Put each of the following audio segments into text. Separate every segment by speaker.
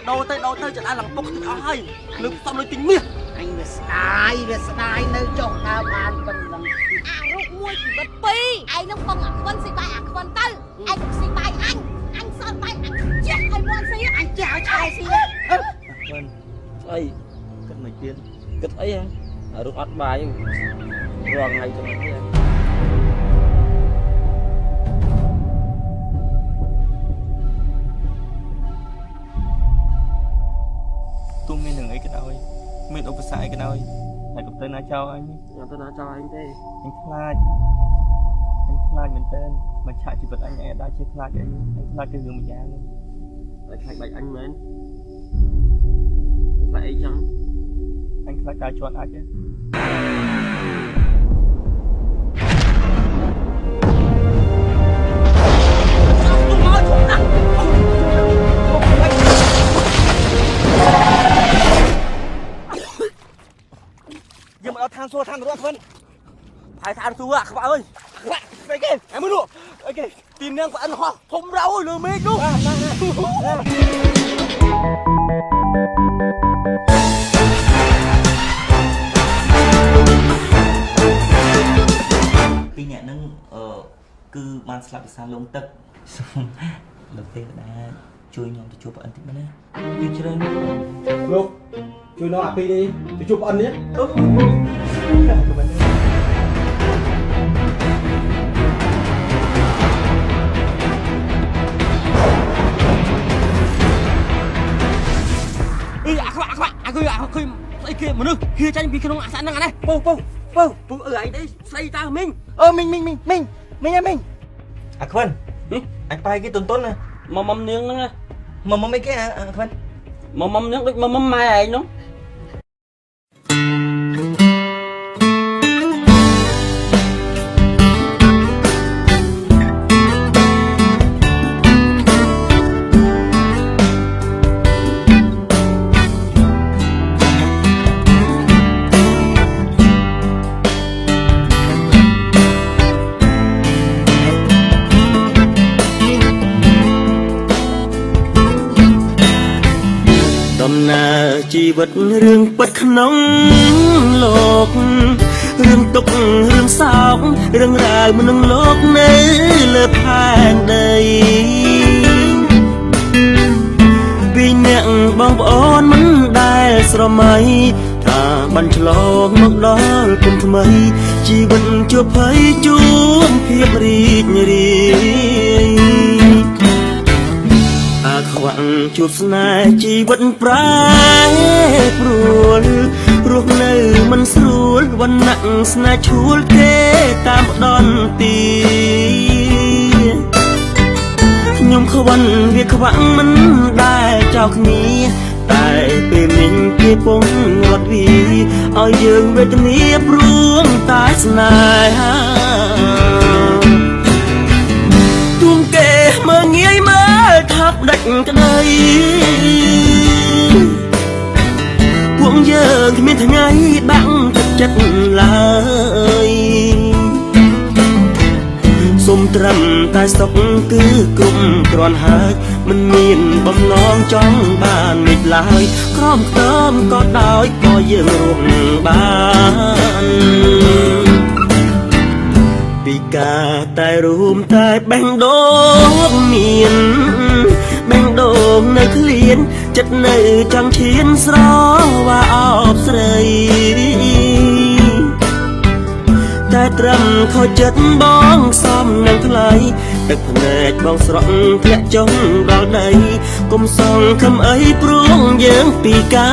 Speaker 1: đâu tới chợ đã làm bốc thì ai lực xong rồi tính miệng
Speaker 2: anh về sai nơi chỗ nào bàn phần rằng
Speaker 3: rút mua chỉ vật pi anh nó không phân xì bài phân tư anh xì bài anh sao bài anh chết anh muốn xì anh chào chào xì
Speaker 1: vâng ấy cất mày tiên cất ấy á ở rút ắt bài rồi ngày cho mày tôi mình đừng ấy cái nào ấy mình đâu có sai cái nào ấy thầy cũng tên là chào anh tên là chào anh thế anh Khai mình tên mình chạy chỉ vật anh này đã chơi Khai cái anh Khai cái giường mình già luôn lại Khai bạch anh mến lại chăng anh Khai cài chọn ai chứ giờ mà than xua than rồi phân phải than xua à các bạn ơi các bạn cái kia em mới được cái tìm ngang của anh họ không rau lừa mê luôn
Speaker 4: khi nhẹ nâng cứ ban slap xa lông tật đầu tiên đã chui nhóm thì chụp ấn tiếp nữa đi chơi
Speaker 5: lúc chui nó đi thì chụp ấn nhé
Speaker 1: các bạn cái kia mà nước kia tranh bị cái nông sản năng này bố ở anh đấy xây ta mình mình
Speaker 4: à Khvân anh bay cái tuần nè
Speaker 1: mầm nướng nó nghe
Speaker 4: mầm mấy cái Khvân
Speaker 1: mầm nướng mầm mai anh nó
Speaker 6: ชีวิตเรื่องปัดขนมโลกเรื่องตกเรื่องสาวเรื่องราวมันโลกในเลือแพงใดปีเนี่ยบางอ่อนมันได้สมัยถ้าบันฉลองมักดอลเป็นทำไมชีวิตจะไปจูบเพียบรีดรีขวัญจุดสนายชีวิตแปรปรวนรูปในมันสรูลวันนักสนาชูลเกตามดอนตียมขวัญเวียขวังมันได้เจ้านี้แต่เป็นมิ่งเก็บปงงดวีเอาเยืองเวทนี้ปรุงตายสนายทุ่มเกเมื่อเงี้ยมาทับดักกันเลยพวงเยอะที่มีทั้งไงบังจัดเลยสมตรำตายสกคือกลุ่มกรอนหายมันมีนบำน้องจ้องบ้านมิดลายครอมเติมก็ได้ก็เยอะรวมบ้านปีกาตายรูมตายแบ่งโดงเมียนแบ่งโดงในเคลียนจัดในจังเชียนสรอว่าออบเสยแต่ตรำเขาจัดบ้องซ้อมนังทลายตึกแผนกบ้องสระแผลจงดาวใดกลมส่องคำไอ้ปรุงเยื้องปีกา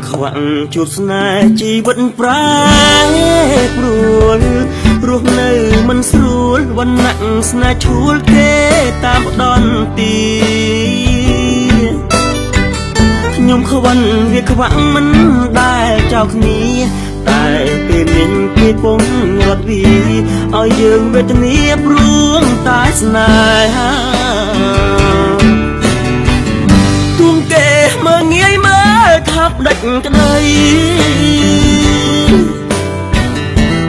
Speaker 6: ขวัญจุดสนายชีวิตแปรปรวนรูปในมันสรูลวันนักสนาชูลเกตามดอนตี ខ្វាក់មិនដែលចោលគ្នាតែពេលនេះគេពងរត់វីឲ្យយើងវេទនាព្រួងតែស្នេហាទួងគេមើងងាយមើលថាប់ដាច់ក្តី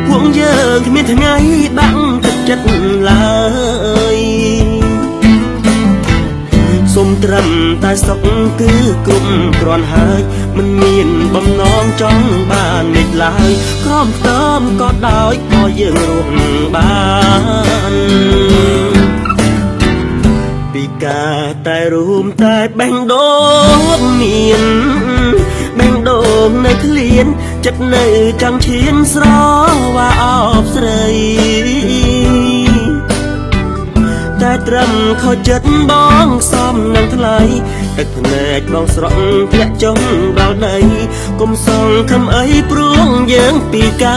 Speaker 6: ពួកយើងគ្មានថ្ងៃបាក់ទឹកចិត្តឡើយសុំត្រឹមតែសុខគឺគ្រប់គ្រាន់ហើយមិនមានបំណងចង់បាននិចឡើយក្រំខ្ទមក៏ដោយក៏យើងរស់បានពីការតែរួមតែបេះដូងមានបេះដូងនៅឃ្លានចិត្តនៅចង់ឈានស្រវាអបស្រីតែត្រឹមខុសចិត្តបងសំនឹងថ្លៃទឹកភ្នែកបងស្រក់ធ្លាក់ចុះដល់ដីគុំសងខំអីព្រួងយើងពីកា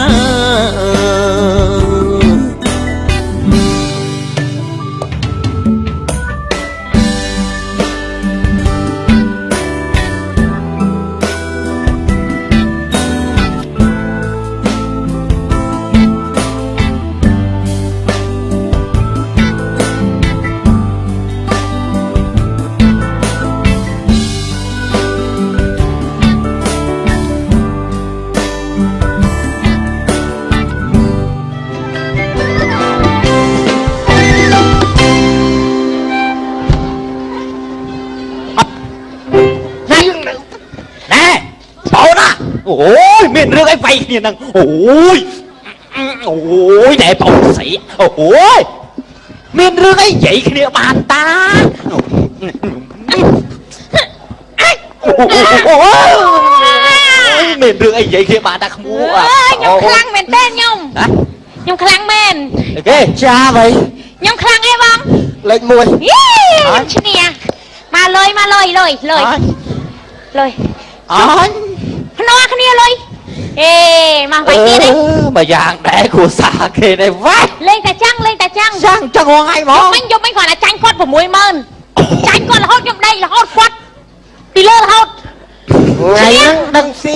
Speaker 2: អូយមានរឿងអីវាយគ្នាហ្នឹងអូយតែបងស្រីអូយមានរឿងអីនិយាយគ្នាបានតាអូយមានរឿងអីនិយាយគ្នាបានតាក្មួយ
Speaker 3: ខ្ញុំខ្លាំងមែនទេខ្ញុំខ្លាំងមែន
Speaker 2: គេចាvậy
Speaker 3: ខ្ញុំខ្លាំងអីបង
Speaker 2: លេខ1
Speaker 3: ខ្ញុំឈ្នះមកលុយអញភ្នាគ្នាលុយមកវាយទៀតឯង
Speaker 2: បើយ៉ាងដែរគ្រួសារគេដែរវ៉ា
Speaker 3: លេងតែចាំង
Speaker 2: ចឹងហងៃហ្មង
Speaker 3: យប់មិញគាត់តែចាញ់គាត់ 60000 ចាញ់គាត់រហូតខ្ញុំដេករហូតគាត់ពីលើរហូត
Speaker 2: ថ្ងៃហ្នឹងដឹងស៊ី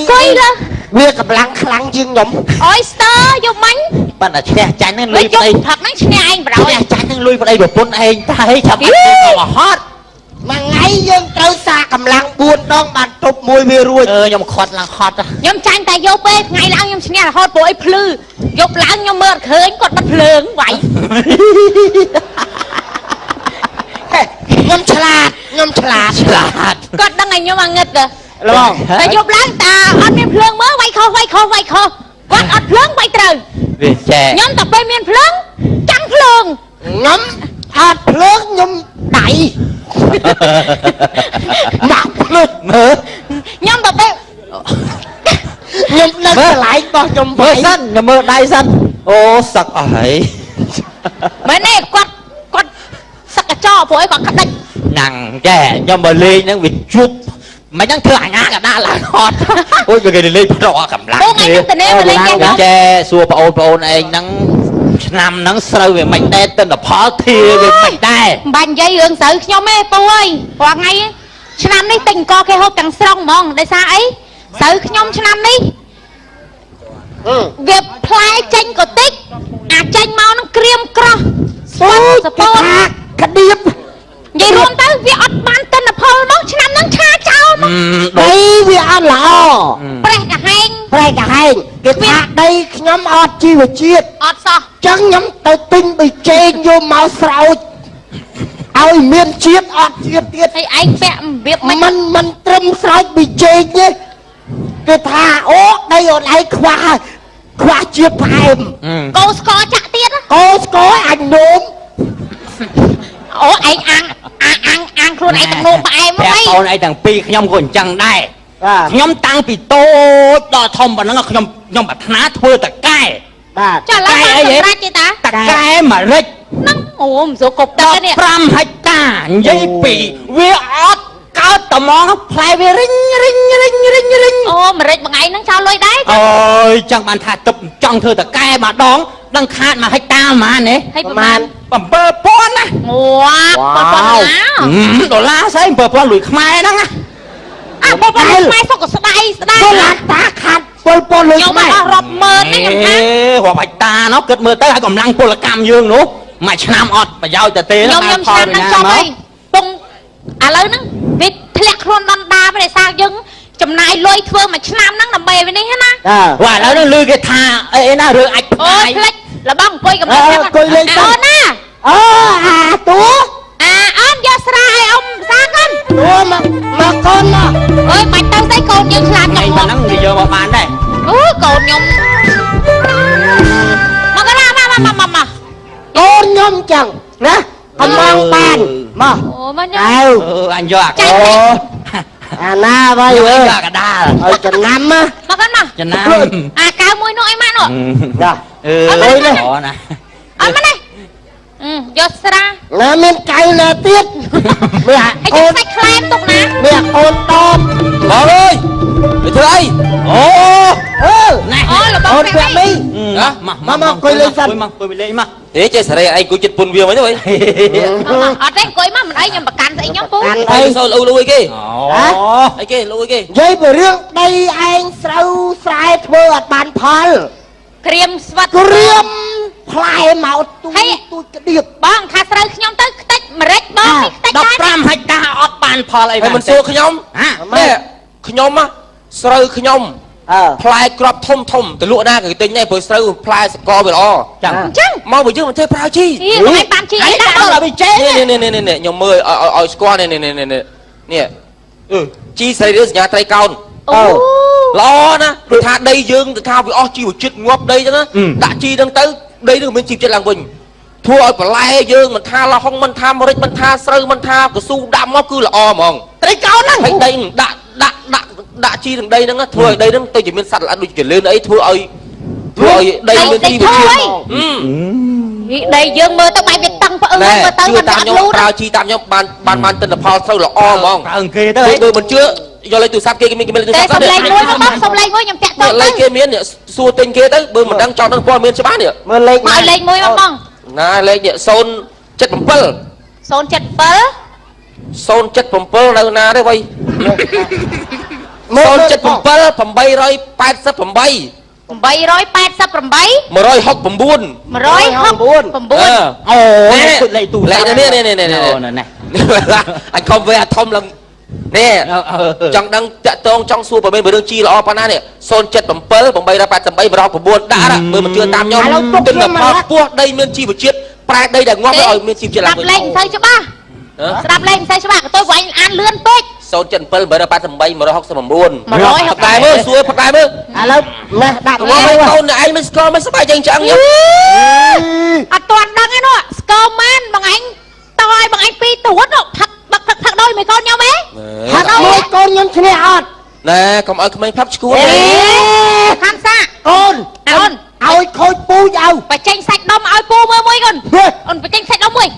Speaker 2: វាកម្លាំងខ្លាំងជាងខ្ញុំ
Speaker 3: អយស្ទើយប់មិញ
Speaker 2: ប៉ិនតែឈ្នះចាញ់ហ្នឹងលុយប្តី
Speaker 3: ផឹកហ្នឹងឈ្នះឯងប្រយ
Speaker 2: ចាញ់ហ្នឹងលុយប្តីប្រពន្ធឯងតែចាំបាច់មកហត់មួយថ្ងៃយើងត្រូវសាកកម្លាំង4ដងបានទប់មួយវារួចខ្ញុំខត់ឡើងហត់
Speaker 3: ខ្ញុំចាញ់តែយកពេលថ្ងៃឡើងខ្ញុំឈ្នះរហូតព្រោះអីភ្លឺយប់ឡើងខ្ញុំមើលឃើញគាត់បិទភ្លើងវាយ
Speaker 2: ខ្ញុំឆ្លាត
Speaker 3: គាត់ដឹងឲ្យខ្ញុំអាងឹតទៅ
Speaker 2: ឡង
Speaker 3: តែយប់ឡើងតាអត់មានភ្លើងមើលវាយខុសគាត់អត់ភ្លើងវាយត្រូវ
Speaker 2: វាចែ
Speaker 3: ខ្ញុំតែពេលមានភ្លើងចាំងភ្លើង
Speaker 2: ខ្ញុំអត់ភ្លើងខ្ញុំដៃដាក់ភ្លើងមើល
Speaker 3: ខ្ញុំតែពេល
Speaker 2: ខ្ញុំនឹកកន្លែងរបស់ខ្ញុំមើលសិនខ្ញុំមើលដៃសិនអូសឹកអស់ហើយ
Speaker 3: មែនទេគាត់សឹកកញ្ចក់ព្រោះអីគាត់ក្តិច
Speaker 2: ហ្នឹងចេះខ្ញុំមកលេងហ្នឹងវាជប់មិនហ្នឹងធ្វើអាញាកដាក់ឡើងហត់អូយវាគេលេងប្រកកម្លាំង
Speaker 3: អូថ្ងៃទៅនេះមកលេង
Speaker 2: ចេះសួរបងអូនឯងហ្នឹងឆ្នាំហ្នឹងស្រូវវាមិនដែរទិន្នផលធាវាមិនដែរ
Speaker 3: បាញ់និយាយរឿងស្រូវខ្ញុំទេពូអើយព្រោះថ្ងៃឆ្នាំនេះទិញអង្គគេហូបទាំងស្រុងហ្មងដោយសារអីស្រូវខ្ញុំឆ្នាំនេះវាផ្លែចេញក៏តិចអាចចេញមកនឹងក្រៀមក្រោះ
Speaker 2: ស្ពតសពតក្តៀប
Speaker 3: និយាយរួមទៅវាអត់បានទិន្នផលមកឆ្នាំហ្នឹងឆាចោលមក
Speaker 2: ដីវាអត់ល្អ
Speaker 3: ប្រេះកាហែង
Speaker 2: គេថាដីខ្ញុំអត់ជីវជាតិ
Speaker 3: អត់សោះ
Speaker 2: ចឹងខ្ញុំទៅទិញប៊ីចេងយកមកស្រោចឲ្យមានជាតិអត់ជាតិទៀត
Speaker 3: ហើយឯងពាក់របៀប
Speaker 2: មិនត្រឹមស្រោចប៊ីចេងទេគេថាអូដីអូនឯងខ្វះជាតិផ្អែមក
Speaker 3: ោស្ករចាក់ទៀត
Speaker 2: កោស្ករអញនោម
Speaker 3: អូឯងអាំងខ្លួនឯងទាំងនោមផ្អែម
Speaker 2: ហីបងឯងទាំងពីរខ្ញុំក៏អញ្ចឹងដែរខ្ញុំតាំងពីតូចដល់ធំប៉ុណ្ណឹងខ្ញុំប្រាថ្នាធ្វើតកែ
Speaker 3: បាទចាឡើយសម្រាប់ទេតា
Speaker 2: តកែ1រិច
Speaker 3: ហ្នឹងអូមិនសូវគប់ទឹកនេះ
Speaker 2: 5ហិកតានិយាយពីវាអត់កើតត្មងផ្លែវារិញ
Speaker 3: អូមួយរិចមួយថ្ងៃហ្នឹងចោលលុយដែរ
Speaker 2: អូយចឹងបានថាទឹកចង់ធ្វើតកែម្ដងដឹងខាត1ហិកតាប៉ុន្មានទេ
Speaker 3: ប្រហែល
Speaker 2: 7,000ណា
Speaker 3: អូ$7,000
Speaker 2: ដុល្លារស្អី7,000លុយខ្មែរហ្នឹងណា
Speaker 3: ពលពតខ្មែរសុកក៏ស្ដាយពលតាខាត់ពលពតលុយខ្មែរខ្ញុំរាប់ម៉ឺននេះខ្ញុំថា
Speaker 2: រាប់បាច់តានោះគិតមើលទៅឲ្យកម្លាំងពលកម្មយើងនោះមួយឆ្នាំអត់ប្រយោជន៍តែទេ
Speaker 3: ខ្ញុំឆ្នាំនឹងចប់ហើយពងឥឡូវហ្នឹងវាធ្លាក់ខ្លួនដុនដាវាដោយសារយើងចំណាយលុយធ្វើមួយឆ្នាំហ្នឹងដើម្បីវានេះណា
Speaker 2: បាទឥឡូវនេះលឺគេថាអីណារឿងអាច
Speaker 3: អូយផ្លេចលបងអង្គុយកំណត់
Speaker 2: អង្គុយលេង
Speaker 3: អូនណា
Speaker 2: អូអាតួ
Speaker 3: អូនយកស្រាឲ្យអ៊ំសាកូន
Speaker 2: តួមកកូនមក
Speaker 3: អើយបាច់ទៅស្អីកូនយើងឆ្លាត
Speaker 2: ខ្ញុំហ្នឹងនិយាយមកបានដែរ
Speaker 3: អូកូនខ្ញុំមកណាមកកូនខ្ញុំចឹងណាកំងបានមកអូមកញ៉ាំ
Speaker 2: អញយកអាកោ
Speaker 3: អាណាបើ
Speaker 2: យកអាកដាល
Speaker 3: ឲ្យចំណាំមកកូនមក
Speaker 2: ចំណាំ
Speaker 3: អាកៅមួយនោះអីម៉ាក់នោះ
Speaker 2: ចា
Speaker 3: អើយ
Speaker 2: នេះ
Speaker 3: អូណាអត់មកនេះយកស្រា
Speaker 2: ណាមានកៅណាទៀត
Speaker 3: មានអូនសាច់ខ្លែមទុកណា
Speaker 2: មានអូនតបបងអើយទៅធ្វើអី
Speaker 3: ណែអូលបង
Speaker 2: អូនពាក់មីមកអង្គុយលេងសិនមកអង្គុយលេងមកចេះសេរីអីអង្គុយចិត្តពុនវាមិនទៅអី
Speaker 3: អត់ទេអង្គុយមកមិនអីខ្ញុំប្រកាន់ស្អីខ្ញុំពូ
Speaker 2: អីសូលូអីគេអីគេលូអីគេ
Speaker 7: និយាយពីរឿងដីឯងស្រូវស្រែធ្វើអត់បានផល
Speaker 3: ក្រៀមស្វិត
Speaker 7: ក្រៀមផ្លែមកទូចក្តៀប
Speaker 3: បងថាស្រូវខ្ញុំទៅខ្ទេចម្រេចបងនេះខ្ទេច
Speaker 2: 15ហិកតាអត់បានផលអី
Speaker 4: មិនសួរខ្ញុំនេះខ្ញុំស្រូវខ្ញុំផ្លែក្របធំទៅលក់ណាគេទិញដែរព្រោះស្រូវផ្លែសកលវាល្អ
Speaker 3: ចឹង
Speaker 4: មកបើយើងមិនធ្វើប្រើជី
Speaker 3: មិនបានជីអីដាក់ដល់
Speaker 4: ឲ្យចេះនេះខ្ញុំមើលឲ្យស្គាល់នេះជីស្រីរឿងសញ្ញាត្រីកោណល្អណាព្រោះថាដីយើងទៅថាវាអស់ជីវជាតិងាប់ដីចឹងណាដាក់ជីហ្នឹងទៅដីនឹងមានជីវជាតិឡើងវិញធ្វើឲ្យបន្លែយើងមិនថាលហុងមិនថាម្រេចមិនថាស្រូវមិនថាកស៊ូដាក់មកគឺល្អហ្មង
Speaker 3: ត្រីកោណហ្នឹង
Speaker 4: ហើយដីដាក់ជីនឹងដីហ្នឹងធ្វើឲ្យដីហ្នឹងទៅជាមានសត្វល្អិតដូចជាលឿនអីធ្វើឲ្យដីមានជីវជាតិ
Speaker 3: ដីយើងមើលទៅបែបវាតឹងផ្អឹងមើលទៅ
Speaker 4: មិនដាក់លូតប្រើជីតាមខ្ញុំបានទិន្នផលស្រូវល្អហ្មង
Speaker 2: ប្រើគេទៅ
Speaker 4: បើមិនជឿយកលេខទូរស័ព្ទគេមានលេខទូរស័ព្ទ
Speaker 3: សំឡេងមួយមកសំឡេងមួយខ្ញុំតាក់ទង
Speaker 4: លេខគេមានសួរទិញគេទៅបើមិនដឹងចង់ដឹងព័ត៌មានច្បាស់នេះ
Speaker 7: មើលលេខ
Speaker 3: មកលេខមួយមកបង
Speaker 4: ណាលេខនេះ077 នៅណាទេវ៉ៃ077 888 169
Speaker 3: 169
Speaker 2: អូលេខទូ
Speaker 4: លេខនេះអញខំវាធំឡើងនេះចង់ដឹងតាក់តងចង់សួរបើមានរឿងជីល្អប៉ុណ្ណានេះ077 888 169ដាក់មើលមិនជឿតាមខ្ញុំទិន្នផលពោះដីមានជីវជាតិប្រែដីដែលងាប់ឲ្យមានជីវជាតិឡើងវិញ
Speaker 3: លេខមិនទៅច្បាស់ស្ដាប់លេខមិនទៅច្បាស់ក៏ទៅវិញអានលឿនពេក
Speaker 4: 077 888 169ផកែមើលសួរផកែមើល
Speaker 7: ឥឡូវណាដាក់
Speaker 4: មកកូនឯងមិនស្គាល់មិនសប្បាយចឹងចឹង
Speaker 3: អត់ទាន់ដឹងទេនោះស្គាល់មែនបងឯងតើឲ្យបងឯងពីរទួតផឹកដោយមួយកូនខ្ញុំហ៎
Speaker 7: ផឹកមួយកូនខ្ញុំឈ្នះអត់
Speaker 4: ណែកុំឲ្យក្មេងផឹកឈួត
Speaker 3: ខាងសា
Speaker 7: អូនឲ្យខូចពូជឲ្យ
Speaker 3: បញ្ចេញសាច់ដុំឲ្យពូមើលមួយកូនអូនបញ្ចេញសាច់ដុំមួយ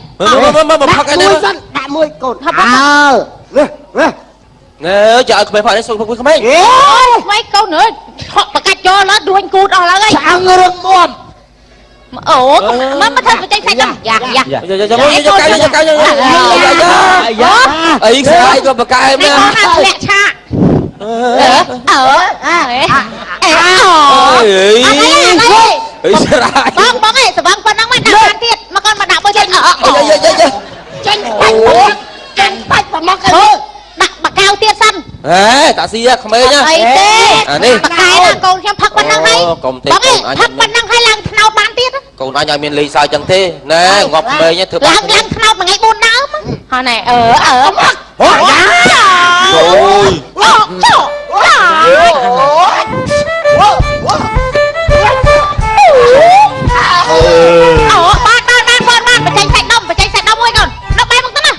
Speaker 4: មកផឹកឯនេះ
Speaker 7: ដាក់មួយកូន
Speaker 4: ណែចាឲ្យក្មេងផឹកនេះសុំក្មេង
Speaker 3: អូក្មេងកូនអើយឆក់បកាច់ចូលឡើងដួញគូតអស់ឡើងហើយ
Speaker 7: ឆ្អឹងរឹងមាំ
Speaker 3: អូមកធ្វើបញ្ចេញសាច់ដុំយ៉ា
Speaker 4: យកកាយអីស្រាយក៏បកាយមែន
Speaker 3: ធ្លាក់ឆាក
Speaker 4: អីស្រាយ
Speaker 3: បងឯងស្វឹងប៉ុណ្ណឹងមិនដាក់បានទៀតមកកូនមកដាក់មួយចេញចេញបាច់ប្រមកទៅដាក់បកៅទៀតសិន
Speaker 4: ហេតាស៊ីក្មេងណា
Speaker 3: អីទេ
Speaker 4: អានេះ
Speaker 3: បកៅកូនខ្ញុំផឹកប៉ុណ្ណឹងហើយក
Speaker 4: ុំទេកូន
Speaker 3: អាចផឹកប៉ុណ្ណឹងហើយឡើងថ្នោតបានទៀត
Speaker 4: កូនអាចឲ្យមានលេខសើចឹងទេណែងាប់ក្មេងធ្វើ
Speaker 3: ឡើងថ្នោតមួយថ្ងៃ4ដើមហ្នឹងណែអូយ៉ាបានបញ្ចេញសាច់ដុំមួយកូនដល់បែរមកទៅណា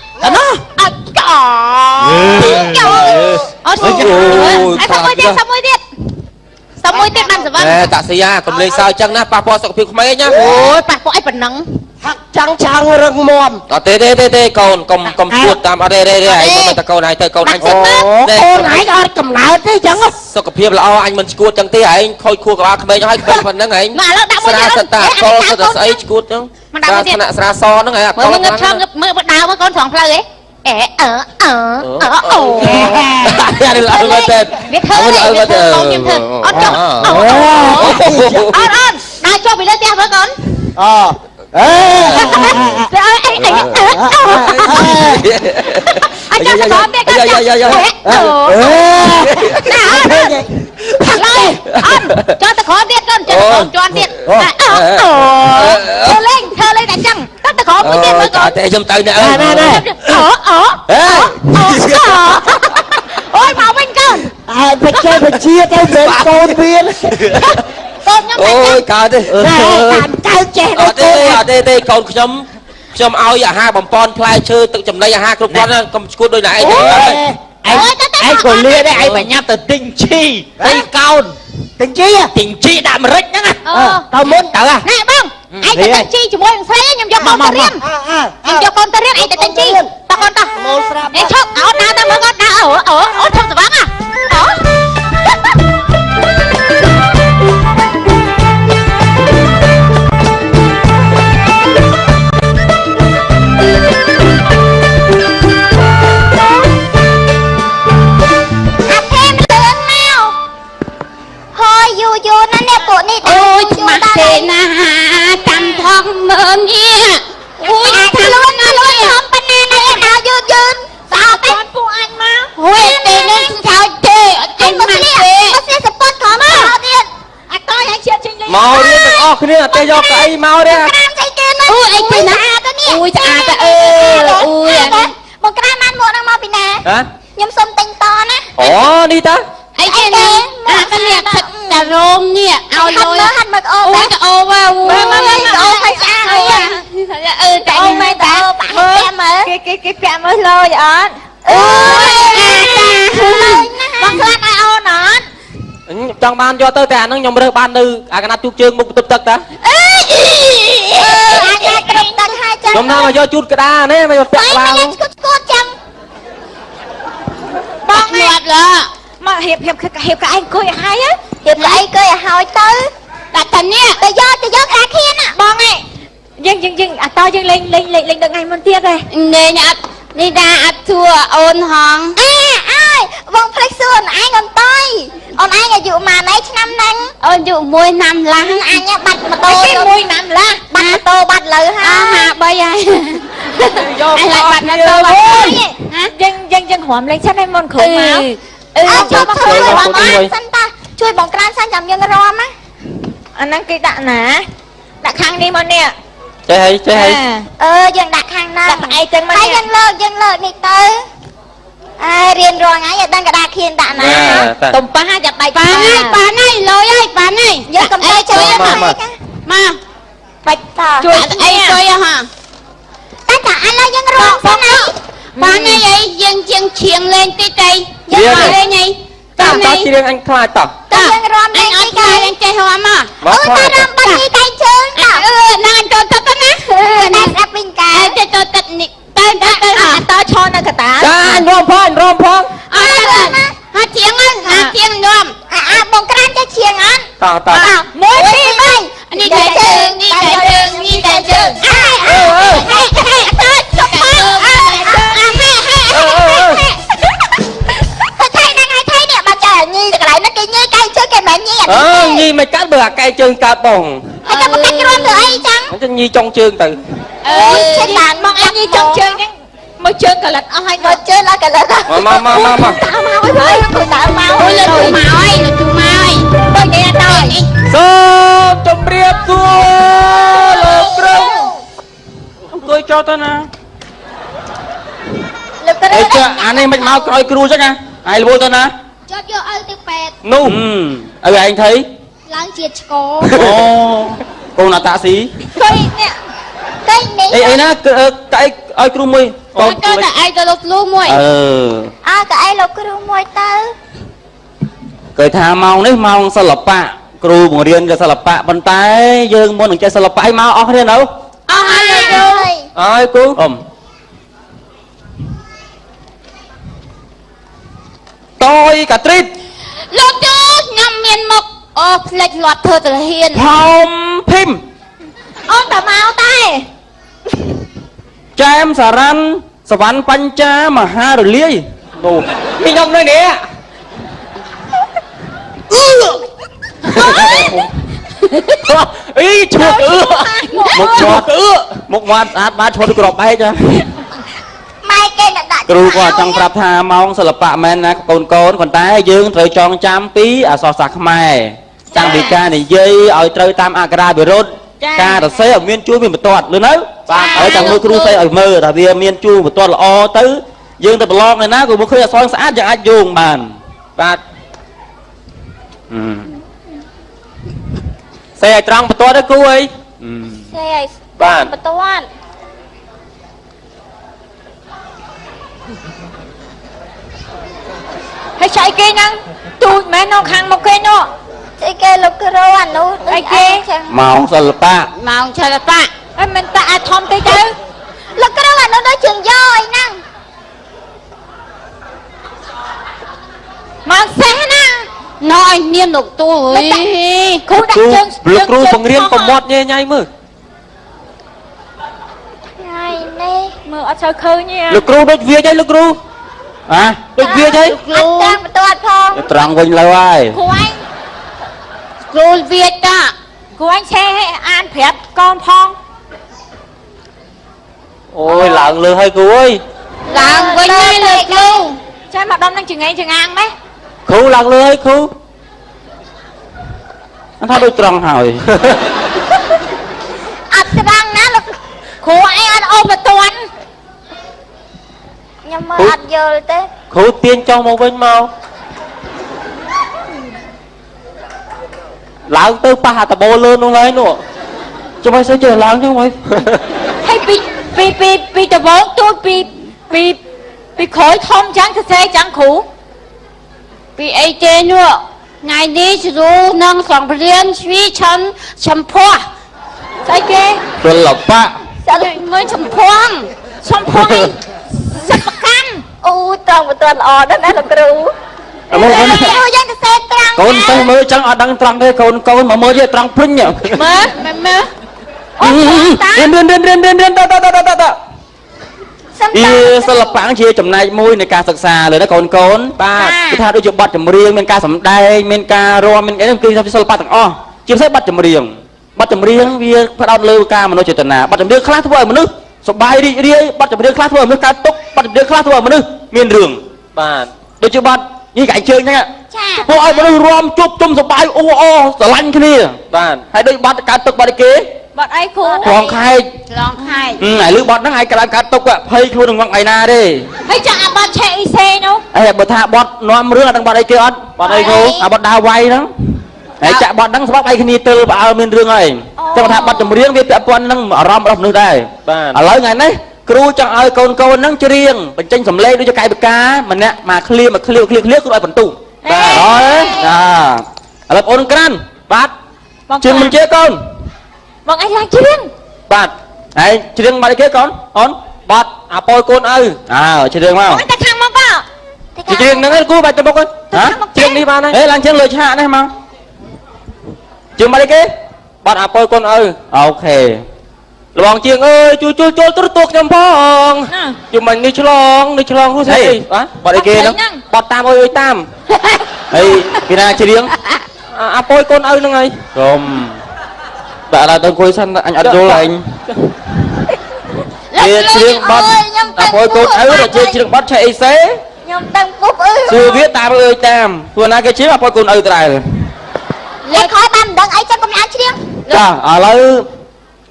Speaker 3: សាមួយទៀតបានសវណ្ណ
Speaker 4: តាស៊ីយ៉ាកុំលេងសើចឹងណាប៉ះពាល់សុខភាពក្មេងណា
Speaker 3: អូយប៉ះពាល់អីប៉ុណ្ណឹង
Speaker 7: ហាក់ចាំងឆាងរឹងមាំ
Speaker 4: អត់ទេកូនកុំពួតតាមអត់ទេឯងមើលតកូនឯងទៅកូនអញ
Speaker 7: កូនឯងអត់កំណើតទេចឹង
Speaker 4: សុខភាពល្អអញមិនឈួតចឹងទេឯងខូចខួរក្បាលក្មេងឲ្យក្មេងប៉ុណ្ណឹងឯង
Speaker 3: មកឥឡូវដាក់មួយទៀត
Speaker 4: ស្រាសតាកលទៅស្អីឈួតចឹងស្រាសហ្នឹងឯងអត់
Speaker 3: មើលងឹតឆងមើលបដើមកូនស្រងផ្លូវ
Speaker 4: នេះល្អមែនទេ
Speaker 3: វាធ្វើនេះវាធ្វើកូនខ្ញុំធ្វើអត់ចុះអត់ដើរចុះពីលើផ្ទះមើលកូន
Speaker 7: អេ
Speaker 3: ទៅអីអញ្ចឹងតខំទៀតកូនណាអត់ចូលទៅខំទៀតកូនចូលទៅជន់ទៀតធ្វើលេងតែអញ្ចឹងទៅខំមួយទៀតមើលកូន
Speaker 4: តែខ្ញុំទៅនេះ
Speaker 3: អូយមកវិញកូន
Speaker 7: អើបច្ចេកវិទ្យាទៅមែនកូនវា
Speaker 3: កូនខ្ញុំ
Speaker 4: អូយកើតទេ
Speaker 7: តាមចៅចេះ
Speaker 4: អត់ទេកូនខ្ញុំឲ្យអាហារបំពន់ផ្លែឈើទឹកចំណីអាហារគ្រប់គ្រាន់កុំឈួតដូចណាឯង
Speaker 2: ឯងក៏លឿនដែរឯងបញ្ញាប់ទៅទិញឈីទិញកោន
Speaker 7: ទិញជី
Speaker 2: ទិញជីដាក់ម្រេចហ្នឹងណា
Speaker 7: ទៅមុនទៅ
Speaker 3: ណែបងឯងទៅទិញជីជាមួយនឹងស្រីខ្ញុំយកកូនទៅរៀនខ្ញុំយកកូនទៅរៀនឯងទៅទិញជីតកូនតោះ
Speaker 7: មូលស្រាប់
Speaker 3: ឯងឈប់អត់ដើរទៅមើលកូនដើរអូឈប់ស្វាងយូរណាស់នេះពួកនេះអូយច្បាស់ទេណាចាំថងមើលនេះអូយថាលួនធំប៉ុណ្ណានេះដល់យឺតសោតពួកអញមកអូយទេនេះចោចទេអត់ចេញមកទេមកស្សពតខំមកទៀតអត់តើឲ្យឈៀតចេញលេង
Speaker 4: មករៀនទាំងអស់គ្នាតែយកកៅអីមកទេ
Speaker 3: ក្រាមស្អីគេអូយអីគេណាអូយស្អាតទៅអូយបងក្រាមបានមកនឹងមកពីណាខ្ញុំសុំទិញតណា
Speaker 4: អូនេះតា
Speaker 3: អីគេណាអានេះខិតតារោមនេះឲ្យលុយហាត់មកអូអូទៅអូវ៉ាអូឲ្យស្អាតតែអូមិនតើមើលគេពាក់មើលលុយអត់អូយបងខ្លាចឲ្យអូនអត់
Speaker 4: ចង់បានយកទៅតែអាហ្នឹងខ្ញុំរើសបាននៅអាកណាត់ជូកជើងមុខទឹកតា
Speaker 3: អាចត្រឹមទឹកហើយចឹង
Speaker 4: ខ្ញុំថាមកយកជូតក្តារនេះមកពាក់ឡើង
Speaker 3: ស្គត់ចឹងបងងាត់ឡាមកហៀបកៅអីអង្គុយឲ្យហើយហៀបកៅអីអង្គុយឲ្យហើយទៅដាក់តានេះទៅយកខាខៀនបងឯងយើងអត់តយើងលេងដល់ថ្ងៃមុនទៀតទេនេះអត់នេះថាអត់ធួអូនហងអើបងផ្លេចសួរអូនឯងអូនតៃអូនឯងអាយុប៉ុន្មានឯងឆ្នាំហ្នឹងអូនអាយុ1ឆ្នាំឡាស់អញបាត់ម៉ូតូ1ឆ្នាំឡាស់បាត់ម៉ូតូបាត់លើហើយ53ហើយយកឲ្យបាត់ម៉ូតូបាត់យើងរំលេងសិនឲ្យមុនគ្រូមកជួយបងជួយបងសិនតាជួយបងក្រានសិនចាំយើងរំណាអាហ្នឹងគេដាក់ណាដាក់ខាងនេះមកនេះ
Speaker 4: ចេះហើយ
Speaker 3: យើងដាក់ខាងណាដាក់អីចឹងមកហើយយើងលើកនេះទៅរៀនរងថ្ងៃឲ្យដឹងកដាខៀនដាក់ណាទំប៉ះចាំបែកប៉ានេះលុយហើយប៉ានេះយើងកំពុងជួយមកបាច់តជួយអីជួយហ៎តែឥឡូវយើងរងសិនណាប៉ានេះអីយើងជាងឈៀងលេងតិចទៅយើងលេងអី
Speaker 4: តើជារឿងអញខ្លាចតើ
Speaker 3: យើងរំលេងអីគេលេងចេះរំមកតែរំបាត់នេះកែជើងតើណាអញចូលទឹកណាណាស្រាប់វិញកែចូលទឹកនេះតើឈរនៅកតា
Speaker 4: ចាអញរំផង
Speaker 3: អត់ជាងរំបងក្រានចេះជាងអត់
Speaker 4: តើ
Speaker 3: 1 2 3នេះតែជើងនេះតែជើងតើចុះ
Speaker 4: ញីមិនកាត់បើអាកែជើងកើតបង
Speaker 3: អញទៅកាច់គ្រាន់ធ្វើអីចឹង
Speaker 4: អញ្ចឹងញីចុងជើងទៅ
Speaker 3: ចេះបានមកអញញីចុងជើងចឹងមកជើងកលិតអស់ហើយមកជើងឡើងកលិត
Speaker 4: មក
Speaker 3: តាមមកអើយធ្វើតាមមកអូលើទូមកអើយបើនិយាយដល់
Speaker 4: សូមជម្រាបសួរលោកគ្រូអង្គុយចោលទៅណា
Speaker 3: លោកគ្រូ
Speaker 4: អានេះមិនមកក្រោយគ្រូចឹងណាឯងលួទៅណា
Speaker 3: ចុចយកឲ្យទៅពេទ្យ
Speaker 4: នោះឲ្យឯងថៃ
Speaker 3: ឡើងជាតិឆ្កោ
Speaker 4: អូកូនអាតាស៊ី
Speaker 3: កុយនេះកុយនេះ
Speaker 4: អីណាកែឲ្យគ្រូមួយ
Speaker 3: ទៅតែឯងទៅលោកគ្រូមួយកែឯងលោកគ្រូមួយទៅ
Speaker 4: គេថាម៉ោងនេះម៉ោងសិល្បៈគ្រូបង្រៀនសិល្បៈប៉ុន្តែយើងមុននឹងចេះសិល្បៈឲ្យមកអស់គ្នានៅ
Speaker 3: អស់ហើយលោកគ្រូ
Speaker 4: អើយគ្រូតយកាត្រិត
Speaker 3: លោកគ្រូខ្ញុំមានមុខអូផ្លេចលាត់ធ្វើទៅហ៊ាន
Speaker 4: ផោមភីម
Speaker 3: អូនតើមកតែ
Speaker 4: ចែមសារ៉ាន់ សវណ្ណបញ្ចាមហារលាយនោះ
Speaker 1: มีนมด้วยเนี่ย
Speaker 4: អីឈួតមកឈួតមកមាត់ស្អាតបានឈួតក្របបែកចា
Speaker 3: ម៉ែគេដាក់
Speaker 4: គ្រូក៏ចង់ប្រាប់ថាម៉ោងសិល្បៈមែនណាកូនប៉ុន្តែយើងត្រូវចងចាំពីអក្សរសាស្ត្រខ្មែរតាំងពីការនិយាយឲ្យត្រូវតាមអក្ខរាវិរុទ្ធការសរសេរឲ្យមានជួរមានបន្ទាត់លឺនៅបាទហើយចាំមើលគ្រូស្អីឲ្យមើលថាវាមានជួរបន្ទាត់ល្អទៅយើងទៅប្រឡងនៅណាក៏មកឃើញអក្សរស្អាតយើងអាចយោងបានបាទសេឲ្យត្រង់បន្ទាត់ទៅគ្រូអី
Speaker 3: សេឲ្យ
Speaker 4: បាទ
Speaker 3: បន្ទាត់ហើយចៃគេហ្នឹងទូចមែននៅខាងមុខគេនោះចៃគេលោកគ្រូអានោះអីគេ
Speaker 4: ម៉ោងសិល្បៈ
Speaker 3: ម៉ោងសិល្បៈហើយមិនតាអាចធំតិចទៅលោកគ្រូអានោះដូចជើងយោអីហ្នឹងម៉ោងសេះណាណយនាមលោកទូអើយគ្រូដាក់ជើង
Speaker 4: លោកគ្រូបង្រៀនប្រមាត់ញ៉ៃញ៉ៃមើល
Speaker 3: ថ្ងៃនេះមើលអត់សូវឃើញទេ
Speaker 4: លោកគ្រូដូចវាចហើយលោកគ្រូដូចវាចហើយ
Speaker 3: គ្រូអត់តាមបន្ទាត់ផង
Speaker 4: ត្រង់វិញលើហើយ
Speaker 3: គ្រូអញគ្រូវាចតាគ្រូអញឆេះឲ្យអានប្រាប់កូនផង
Speaker 4: អូយឡើងលើហើយគ្រូអើយ
Speaker 3: ឡើងវិញហើយលោកគ្រូចាំមកដំនឹងចង្អេងចង្អាងម៉េះ
Speaker 4: គ្រូឡើងលើហើយគ្រូអត់ថាដូចត្រង់ហើយ
Speaker 3: អត់ត្រង់ណាលោកគ្រូអញអត់អូបន្ទាន់ខ្ញុំមើលអត់យល់ទេ
Speaker 4: គ្រូទាញចុះមកវិញមកឡើងទៅប៉ះអាតបោលើនោះហើយនោះចាំឲ្យស្អីចេះឡើងចឹងហី
Speaker 3: ហើយពីតវងទូចពីក្រោយធំចឹងទៅសេចឹងគ្រូពីអីទេនោះថ្ងៃនេះជ្រូនឹងសង្ព្រានស្វីឆនចំពោះស្អីគេ
Speaker 4: សិល្បៈ
Speaker 3: សិលមើលចំពោះសិប្បកម្មអូត្រង់បន្ទាត់ល្អណាស់ណាលោកគ្រូ
Speaker 4: មើល
Speaker 3: អូយ៉ាងទៅសេត្រង់
Speaker 4: កូនទៅមើលចឹងអត់ដឹងត្រង់ទេកូនមកមើលទេត្រង់ព្រិញ
Speaker 3: មើលអូ
Speaker 4: រៀនត
Speaker 3: សំតា
Speaker 4: សិល្បៈជាចំណែកមួយនៃការសិក្សាលើណាកូនបាទគឺថាដូចជាបទចម្រៀងមានការសម្ដែងមានការរាំមានអីគឺសិល្បៈទាំងអស់ជាពិសេសបទចម្រៀងវាផ្ដោតលើការមនោចេតនាបទចម្រៀងខ្លះធ្វើឲ្យមនុស្សសប្បាយរីករាយបទចម្រៀងខ្លះធ្វើឲ្យមនុស្សកើតទុក្ខបទចម្រៀងខ្លះធ្វើឲ្យមនុស្សមានរឿងបាទដូចជាបទនេះកាយជើងហ្នឹងធ្វើឲ្យមនុស្សរាំជប់ជុំសប្បាយអូអស្រឡាញ់គ្នាបាទហើយដូចបទកើតទុក្ខបទគេ
Speaker 3: បាត់អីគ្រូ
Speaker 4: ឆ្លងខែកហើយលឺបទហ្នឹងឯងក្តៅកើតទុកភ័យខ្លួននឹងថ្ងៃណាទេ
Speaker 3: ហើយចាក់អាបាត់ឆេអ៊ីសេនោះ
Speaker 4: អេបើថាបទនាំរឿងអត់ដឹងបទអីគេអត់បទអីគ្រូអាបទដើរវាយហ្នឹងហើយចាក់បទហ្នឹងស្បប់អីគ្នាទើបអើមានរឿងហើយចឹងថាបទចម្រៀងវាពាក់ព័ន្ធនឹងអារម្មណ៍របស់មនុស្សដែរបាទឥឡូវថ្ងៃនេះគ្រូចង់ឲ្យកូនហ្នឹងច្រៀងបញ្ចេញសម្លេងដូចជាកាយវិការម្នាក់មកឃ្លៀគ្រូឲ្យបន្ទុកបាទឥឡូវបងក្រាន់បាទជឿមិនជឿកូន
Speaker 3: បងអញឡើងច្រៀង
Speaker 4: បាទហើយច្រៀងបាត់អីគេកូនអូនបាត់អាប៉ោយកូនឪច្រៀងមក
Speaker 3: បងតែខាងមកបង
Speaker 4: ច្រៀងហ្នឹងគូបាច់ទៅមុខច្រៀងនេះបានហើយឡើងច្រៀងលើឆាកនេះមកច្រៀងបាត់អីគេបាត់អាប៉ោយកូនឪអូខេលបងជាងអើយជួយទូខ្ញុំផងជួយមិននេះឆ្លងគ្រូស្អីបាទបាត់អីគេហ្នឹងបាត់តាមអើយតាមហើយពីណាច្រៀងអាប៉ោយកូនឪហ្នឹងហើយកុំ បាទដល់ទៅអង្គុយសិនអញអត់យល់អញជាច្រៀងបទអាប៉ោយកូនឪជាច្រៀងបទឆេអ៊ីសេ
Speaker 3: ខ្ញុំដឹងពុះអើយ
Speaker 4: សួរវាតាមអើយតាមព្រោះណាគេច្រៀងអាប៉ោយកូនឪត្រែល
Speaker 3: លេខខយបានមិនដឹងអីចឹងកុំអានច្រៀង
Speaker 4: ចាឥឡូវ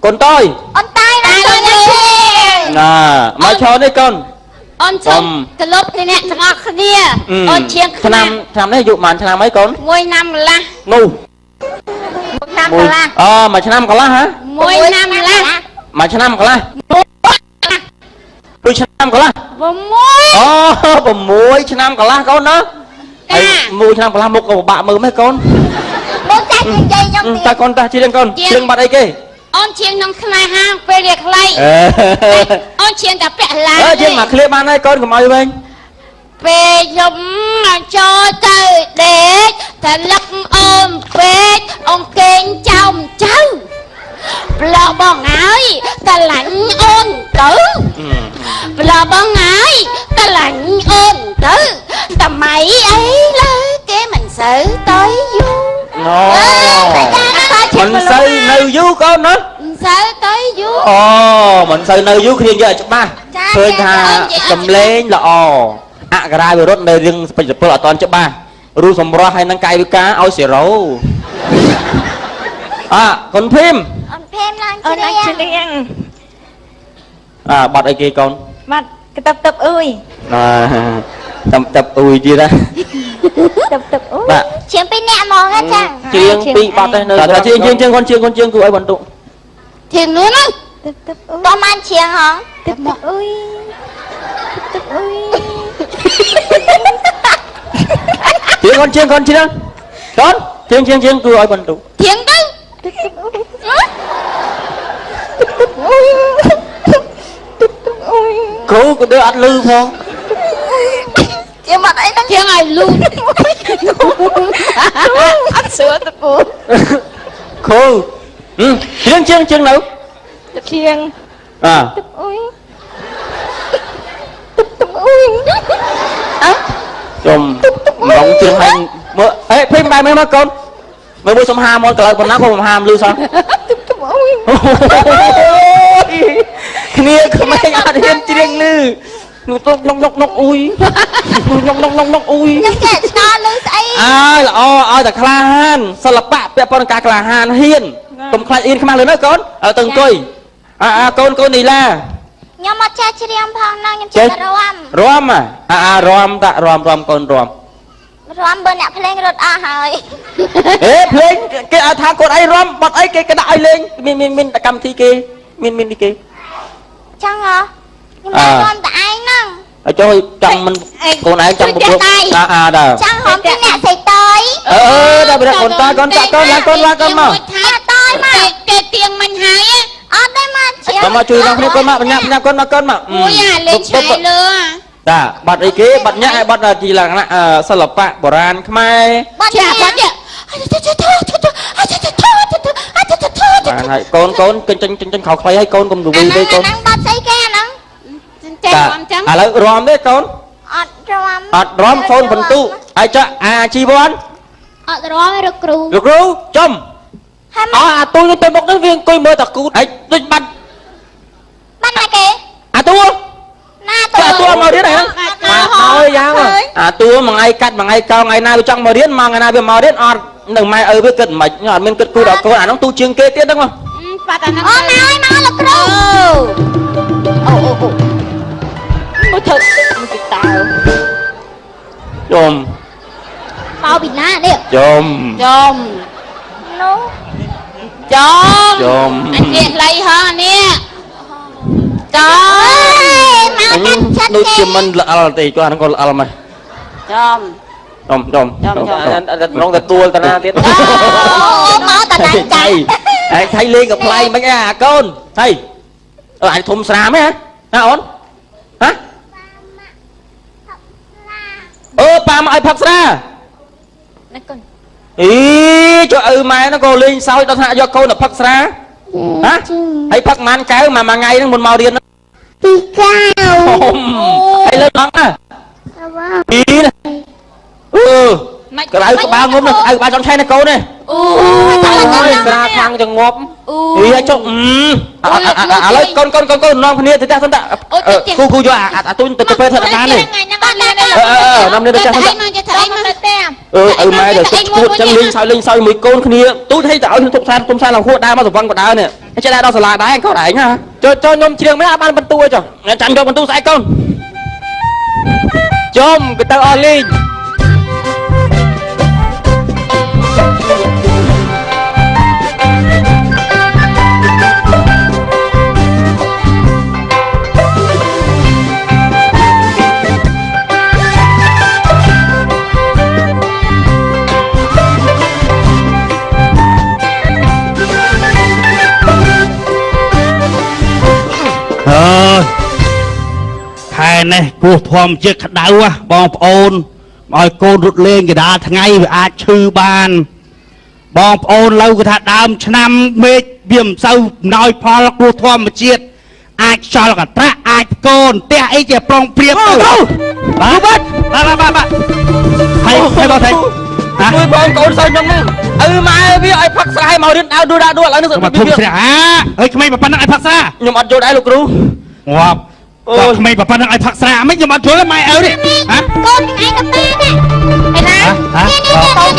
Speaker 4: កូនតយ
Speaker 3: អូនតាយណាច្រៀង
Speaker 4: ណាមកឈរនេះកូន
Speaker 3: អូនសុំត្រឡប់ទៅអ្នកទាំងអស់គ្នាអូនច្រៀង
Speaker 4: ឆ្នាំនេះអាយុប៉ុន្មានឆ្នាំអីកូន
Speaker 3: មួយឆ្នាំកន្លះ
Speaker 4: នោះ
Speaker 3: ឆ្នាំកន្លះ
Speaker 4: មួយឆ្នាំកន្លះហ៎
Speaker 3: មួយឆ្នាំកន្លះ
Speaker 4: មួយឆ្នាំកន្លះ2ឆ្នាំកន្លះ 6ឆ្នាំកន្លះកូនណាហើយ1ឆ្នាំកន្លះមុខក៏ពិបាកមើលមែនកូន
Speaker 3: បងចាស់និយាយខ្ញុំ
Speaker 4: តាកូនតាច្រៀងកូនច្រៀងបាត់អីគេ
Speaker 3: អូនច្រៀងក្នុងខ្នែហាងពេលរៀបខ្លីអូនច្រៀងតែពាក់ឡាយ
Speaker 4: ច្រៀងមកឃ្លៀបានហើយកូនកុំឲ្យវិញ
Speaker 3: ពេលខ្ញុំចូលទៅដេកត្រឡប់អូនពេកអង្គេងចៅចៅ ប្ ลาบ้องไงกะหลังอ้นตื้อปลาบ้องไงกะหลังอ้นตื้อแต่ไม่ไอ้เลยแกมันเสือต้อยอยู่
Speaker 4: mình xây nơi dú con nữa
Speaker 3: เสือต้อยอยู่
Speaker 4: mình xây nơi dú kia giờ chụp ba khơi tha cầm lên là cái rai về rốt nơi riêng bây giờ ở toàn chụp ba ru sầm bra hay năng cay với cá ao xỉa râu con phim
Speaker 3: អូនភេមឡើងច្រៀង
Speaker 4: bật ai kia con
Speaker 3: បាត់កតឹបតឹបអើយ
Speaker 4: tập ui đi ra
Speaker 3: តឹបតឹបអើយជាងពីអ្នកហ្មងណាចា
Speaker 4: chiêng pi bật đây nơi chiêng con cứ ai bận tụ
Speaker 3: ជាងនោះហ្នឹងតឹបតឹបអើយតោះបានជាងហងតឹបតឹបអើយតឹបអើយ
Speaker 4: chiêng con chiêng cứ ai bận tụ
Speaker 3: ជាងទៅតឹបតឹបអើយតឹបតឹបអើយតឹបតឹបអើយ
Speaker 4: cứu có đứa ăn lư không
Speaker 3: ជាងមកអីហ្នឹងជាងឲ្យលូអត់សួរទៅពូ
Speaker 4: cứu chiêng đâu
Speaker 3: ជាង
Speaker 4: à
Speaker 3: តឹបអើយតឹបតឹបអើយអើ
Speaker 4: chùm mộng chiêng hay mơ ê phim bài mấy má con mấy bữa xong ham con lại còn nắp không ham lư sao
Speaker 3: តឹបតឹបអើយ
Speaker 4: គ្នាក្មេងអត់ហ៊ានច្រៀងលឺនោះទៅនកអ៊ុយនកអ៊ុយ
Speaker 3: ខ្ញុំចេះឆ្ងល់លឺស្អី
Speaker 4: អើយល្អឲ្យតែក្លាហានសិល្បៈពាក់ព័ន្ធនឹងការក្លាហានហ៊ានកុំខ្លាចអៀនខ្មាស់លើណាកូនទៅអង្គុយកូននីឡា
Speaker 3: ខ្ញុំអត់ចេះច្រៀងផងណាខ្ញុំចេះតែរាំ
Speaker 4: រាំរាំតារាំកូនរាំ
Speaker 3: រាំបើអ្នកភ្លេងរត់អស់ហើយ
Speaker 4: អេភ្លេងគេឲ្យថាកូនអីរាំបាត់អីគេក៏ដាក់ឲ្យលេងមានតែកម្មវិធីគេមាននេះគេ
Speaker 3: ចឹងហ៎ខ្ញុំរាំតែឯងហ្នឹង
Speaker 4: ឲ្យចុះចង់មិនកូនឯងចង់ប្រកួតដែរ
Speaker 3: ចឹងហមពីអ្នកស្រីតយ
Speaker 4: ដល់ប្រកួតកូនចាក់កូនឡើងកូនមក
Speaker 3: ថាតយមកគេទៀងមិញហើយអត់ទេមកច្រៀង
Speaker 4: មកជួយដល់គ្នាកូនមកបញ្ញាកូនមក
Speaker 3: អូយអាលេងឆ្នៃលើ
Speaker 4: តាបាត់អីគេបាត់ញាក់ឲ្យបាត់ជាលក្ខណៈសិល្បៈបុរាណខ្មែរ
Speaker 3: បាត់ចាបាត់
Speaker 4: ហើយកូនចិញ្ចឹមខោខ្លីឲ្យកូនកុំរវីទេកូន
Speaker 3: ហ្នឹងបាត់ស្អីគេអាហ្នឹងចេះរាំចឹង
Speaker 4: ឥឡូវរាំទេកូន
Speaker 3: អត់រាំ
Speaker 4: អត់រាំកូនបន្ទុហើយចាក់អាជីវ័ន
Speaker 3: អត់រាំទេលោកគ្រូ
Speaker 4: លោកគ្រូចំអាទូនេះទៅមុខនេះវាអង្គុយមើលតាគូតហើយដូចបាត់
Speaker 3: បាត់ណាគេ
Speaker 4: អាទូ
Speaker 3: ណា
Speaker 4: អាទូមករៀនហ្នឹងហើយយ៉ាងអាទូមួយថ្ងៃកាត់មួយថ្ងៃកោថ្ងៃណាវាចង់មករៀនមកថ្ងៃណាវាមករៀនអត់នឹងម៉ែឪវាគិតមិនអត់មានគិតគូដល់កូនអានោះទូជាងគេទៀតហ្នឹង
Speaker 3: បាត់អាហ្នឹងអូមកលោកគ្រូអូមកធ្វើពីតើ
Speaker 4: ចំ
Speaker 3: មកពីណានេះ
Speaker 4: ចំ
Speaker 3: នោះអញនិយាយខ្លីហ៎នេះមកកាត់ឆាត់
Speaker 4: ដូចជាមិនល្អទេគាត់អាហ្នឹងក៏ល្អមកចំរងទទួលតាណាទៀត
Speaker 3: មកតាណាចៃ
Speaker 4: ឯងថៃលេងកំ pl ៃមិញអាកូនថៃអញធំស្រាមហ៎ណាអូនហ៎ប៉ាមកឲ្យផឹកស្រា
Speaker 3: ណាកូន
Speaker 4: អីចុះឪម៉ែហ្នឹងក៏លេងសើចដល់ថ្នាក់យកកូនទៅផឹកស្រាហ៎ហើយផឹកម៉ានកៅមួយថ្ងៃហ្នឹងមុនមករៀន
Speaker 3: ពីកៅ
Speaker 4: ហើយលើកអង្គពីណាក្រៅក្បាលងុំនឹងក្បាលចង់ឆៃណាកូនទេស្រាខាងចងប់អីចុះឥឡូវកូននាំគ្នាទៅចាស់សិនតាគូយកអាទូនទៅពេលធ្វើបានទេនាំគ្នាទៅចាស់សិនតាឪម៉ែទៅឈួតចឹងលេងសើចមួយកូនគ្នាទូចឲ្យទៅឲ្យទុកសានទុំសានឡើងហួរដើរមកសវង្កដើរនេះចេះដែរដល់សាលាដែរកូនឯងហ៎ចូលខ្ញុំច្រៀងមិនបានបន្ទួចុះចាំយកបន្ទួស្អែកកូនជុំក៏ទៅអស់លេង
Speaker 8: ខែនេះគោះធម្មជាតិក្តៅបងប្អូនឲ្យកូនរត់លេងកណ្ដាលថ្ងៃវាអាចឈឺបាន បងប្អូនលើគាត់ថាដើមឆ្នាំមេឃវាមិនសូវអំណោយផលគ្រោះធម្មជាតិអាចខ្យល់កន្ត្រាក់អាចកូនផ្ទះអីជាប្រុងព្រៀបទៅបាទហើយបងថៃ
Speaker 4: ជួយបងកូនសើខ្ញុំហ្នឹងម៉ែវាឲ្យផឹកស្រាយមករៀនដៅឥឡូវនេះ
Speaker 8: មកធំស្រាហើយក្មេងប៉ុណ្ណឹងឲ្យផឹកស្រា
Speaker 4: ខ្ញុំអត់យល់ដែរលោកគ្រូ
Speaker 8: ងាប់ដល់ក្មេងប៉ុណ្ណឹងឲ្យផឹកស្រាមិនខ្ញុំអត់យល់ម៉ែអើនេះហ៎
Speaker 3: កូនឯងក៏ទេនេះឯណានេះអូយ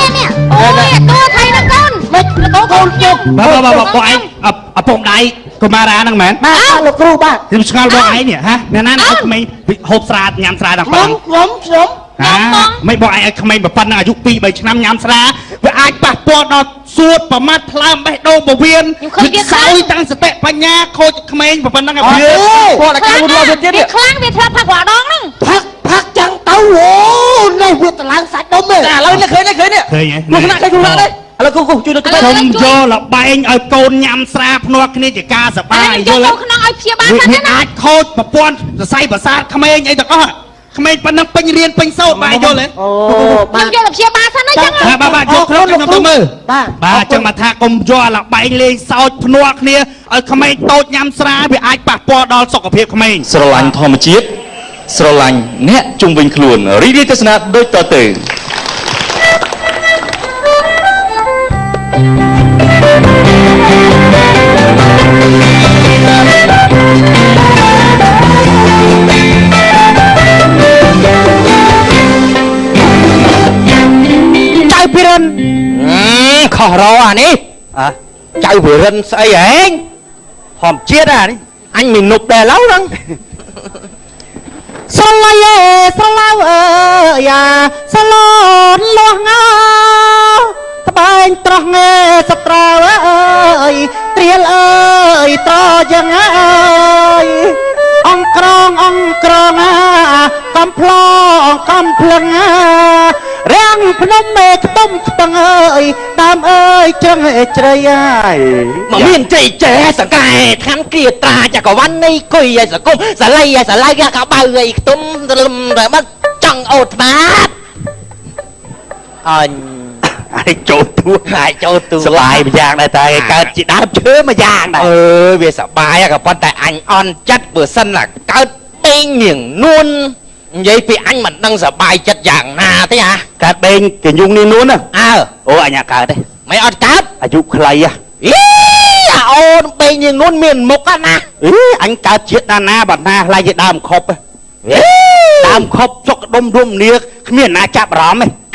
Speaker 3: តួថៃណាកូនមិនកូនជុំ
Speaker 8: បងឯងឪពុកដៃកុមារាហ្នឹងមែន
Speaker 7: បាទលោកគ្រូបាទ
Speaker 8: ខ្ញុំឆ្ងល់បងឯងនេះហ៎អ្នកណាឲ្យក្មេងហូបស្រាញ៉ាំស្រាដល់បង
Speaker 7: ខ្ញុំ
Speaker 8: មិនបងឯងឲ្យក្មេងប៉ុណ្ណឹងអាយុ2 3ឆ្នាំញ៉ាំស្រាវាអាចប៉ះពាល់ដល់សួតប្រមាថថ្លើមបេះដូងពោះវៀនខ្សោយតាំងសតិបញ្ញាខូចក្មេងប៉ុណ្ណឹងឲ្យវា
Speaker 4: គាត់តែខ្លួនវាទៀត
Speaker 3: ខ្លាំងវាធ្លាប់ផឹករាល់ដងហ្នឹង
Speaker 7: ផឹកចឹងទៅអូនេះវាតឡើងសាច់ដុំទេ
Speaker 4: ឥឡូវនេះឃើញឃើញនេះលោកណាឃើញលោកណាទេឥឡូវគូជួយទៅ
Speaker 8: ខ្ញុំយកលបែងឲ្យកូនញ៉ាំស្រាភ្នាល់គ្នាជាការសប្បាយ
Speaker 3: យល់ក្នុងឲ្យព្យាបាល
Speaker 8: ហ្នឹងណាអាចខូចប្រព័ន្ធសរសៃប្រសាទក្មេងអីទាំងអស់ក្មេងប៉ុណ្ណឹងពេញរៀនពេញសូត្របាយយល់ទេ
Speaker 3: អូបាទខ្ញុំយកទៅព្យាបាលសិនណាចឹង
Speaker 8: បាទយកខ្លួនខ្ញុំទៅមើលបាទចឹងមកថាកុំយកលបែងលេងសើចភ្នាល់គ្នាឲ្យក្មេងតូចញ៉ាំស្រាវាអាចប៉ះពាល់ដល់សុខភាពក្មេង
Speaker 2: ស្រឡាញ់ធម្មជាតិស្រឡាញ់អ្នកជុំវិញខ្លួនរីករាយទស្សនាដូចតទៅ
Speaker 7: ចៅពីរិន
Speaker 2: ខុសរអានេះចៅវិរិនស្អីហែងធម្មជាតិអានេះអញមិននុបដែរឡូវហ្នឹង
Speaker 7: ស្រឡៃស្រឡៅយ៉ាស្រឡនលោះងើត្បែងត្រោះងើសត្រូវត្រៀលត្រយ៉ាងអង្គក្រងកំផ្លងកំភ្លឹងរាំងភ្នំមេខ្ទុំខ្ពឹងដើមជ្រឹងជ្រៃ
Speaker 2: មកមានជ័យចេះសង្កែឋានគ្រាត្រាចក្រវណ្ណនៃគុយឲ្យសង្គមសាឡៃកបៅឲ្យខ្ទុំរលឹមបាត់ចង់អូតបាតអញចូលទួស្លាយម្យ៉ាងដែរតែកើតជាដើមឈើម្យ៉ាងដែរវាសបាយក៏ប៉ុន្តែអញអន់ចិត្តបើសិនកើតពេញនាងនួននិយាយពីអញមិនដឹងសបាយចិត្តយ៉ាងណាទេ
Speaker 8: កើតបេងកញ្ញុងនេះនួន
Speaker 2: អូអញកើតទេមិនអត់កើត
Speaker 8: អាយុខ្លី
Speaker 2: អូនបេងនាងនួនមានមុខណា
Speaker 8: អញកើតជាតិណាបណ្ណាខ្លាយជាដើមខប់ដើមខប់សុកដុំរំនាគ្មានណាចាប់អារម្មណ៍ទេ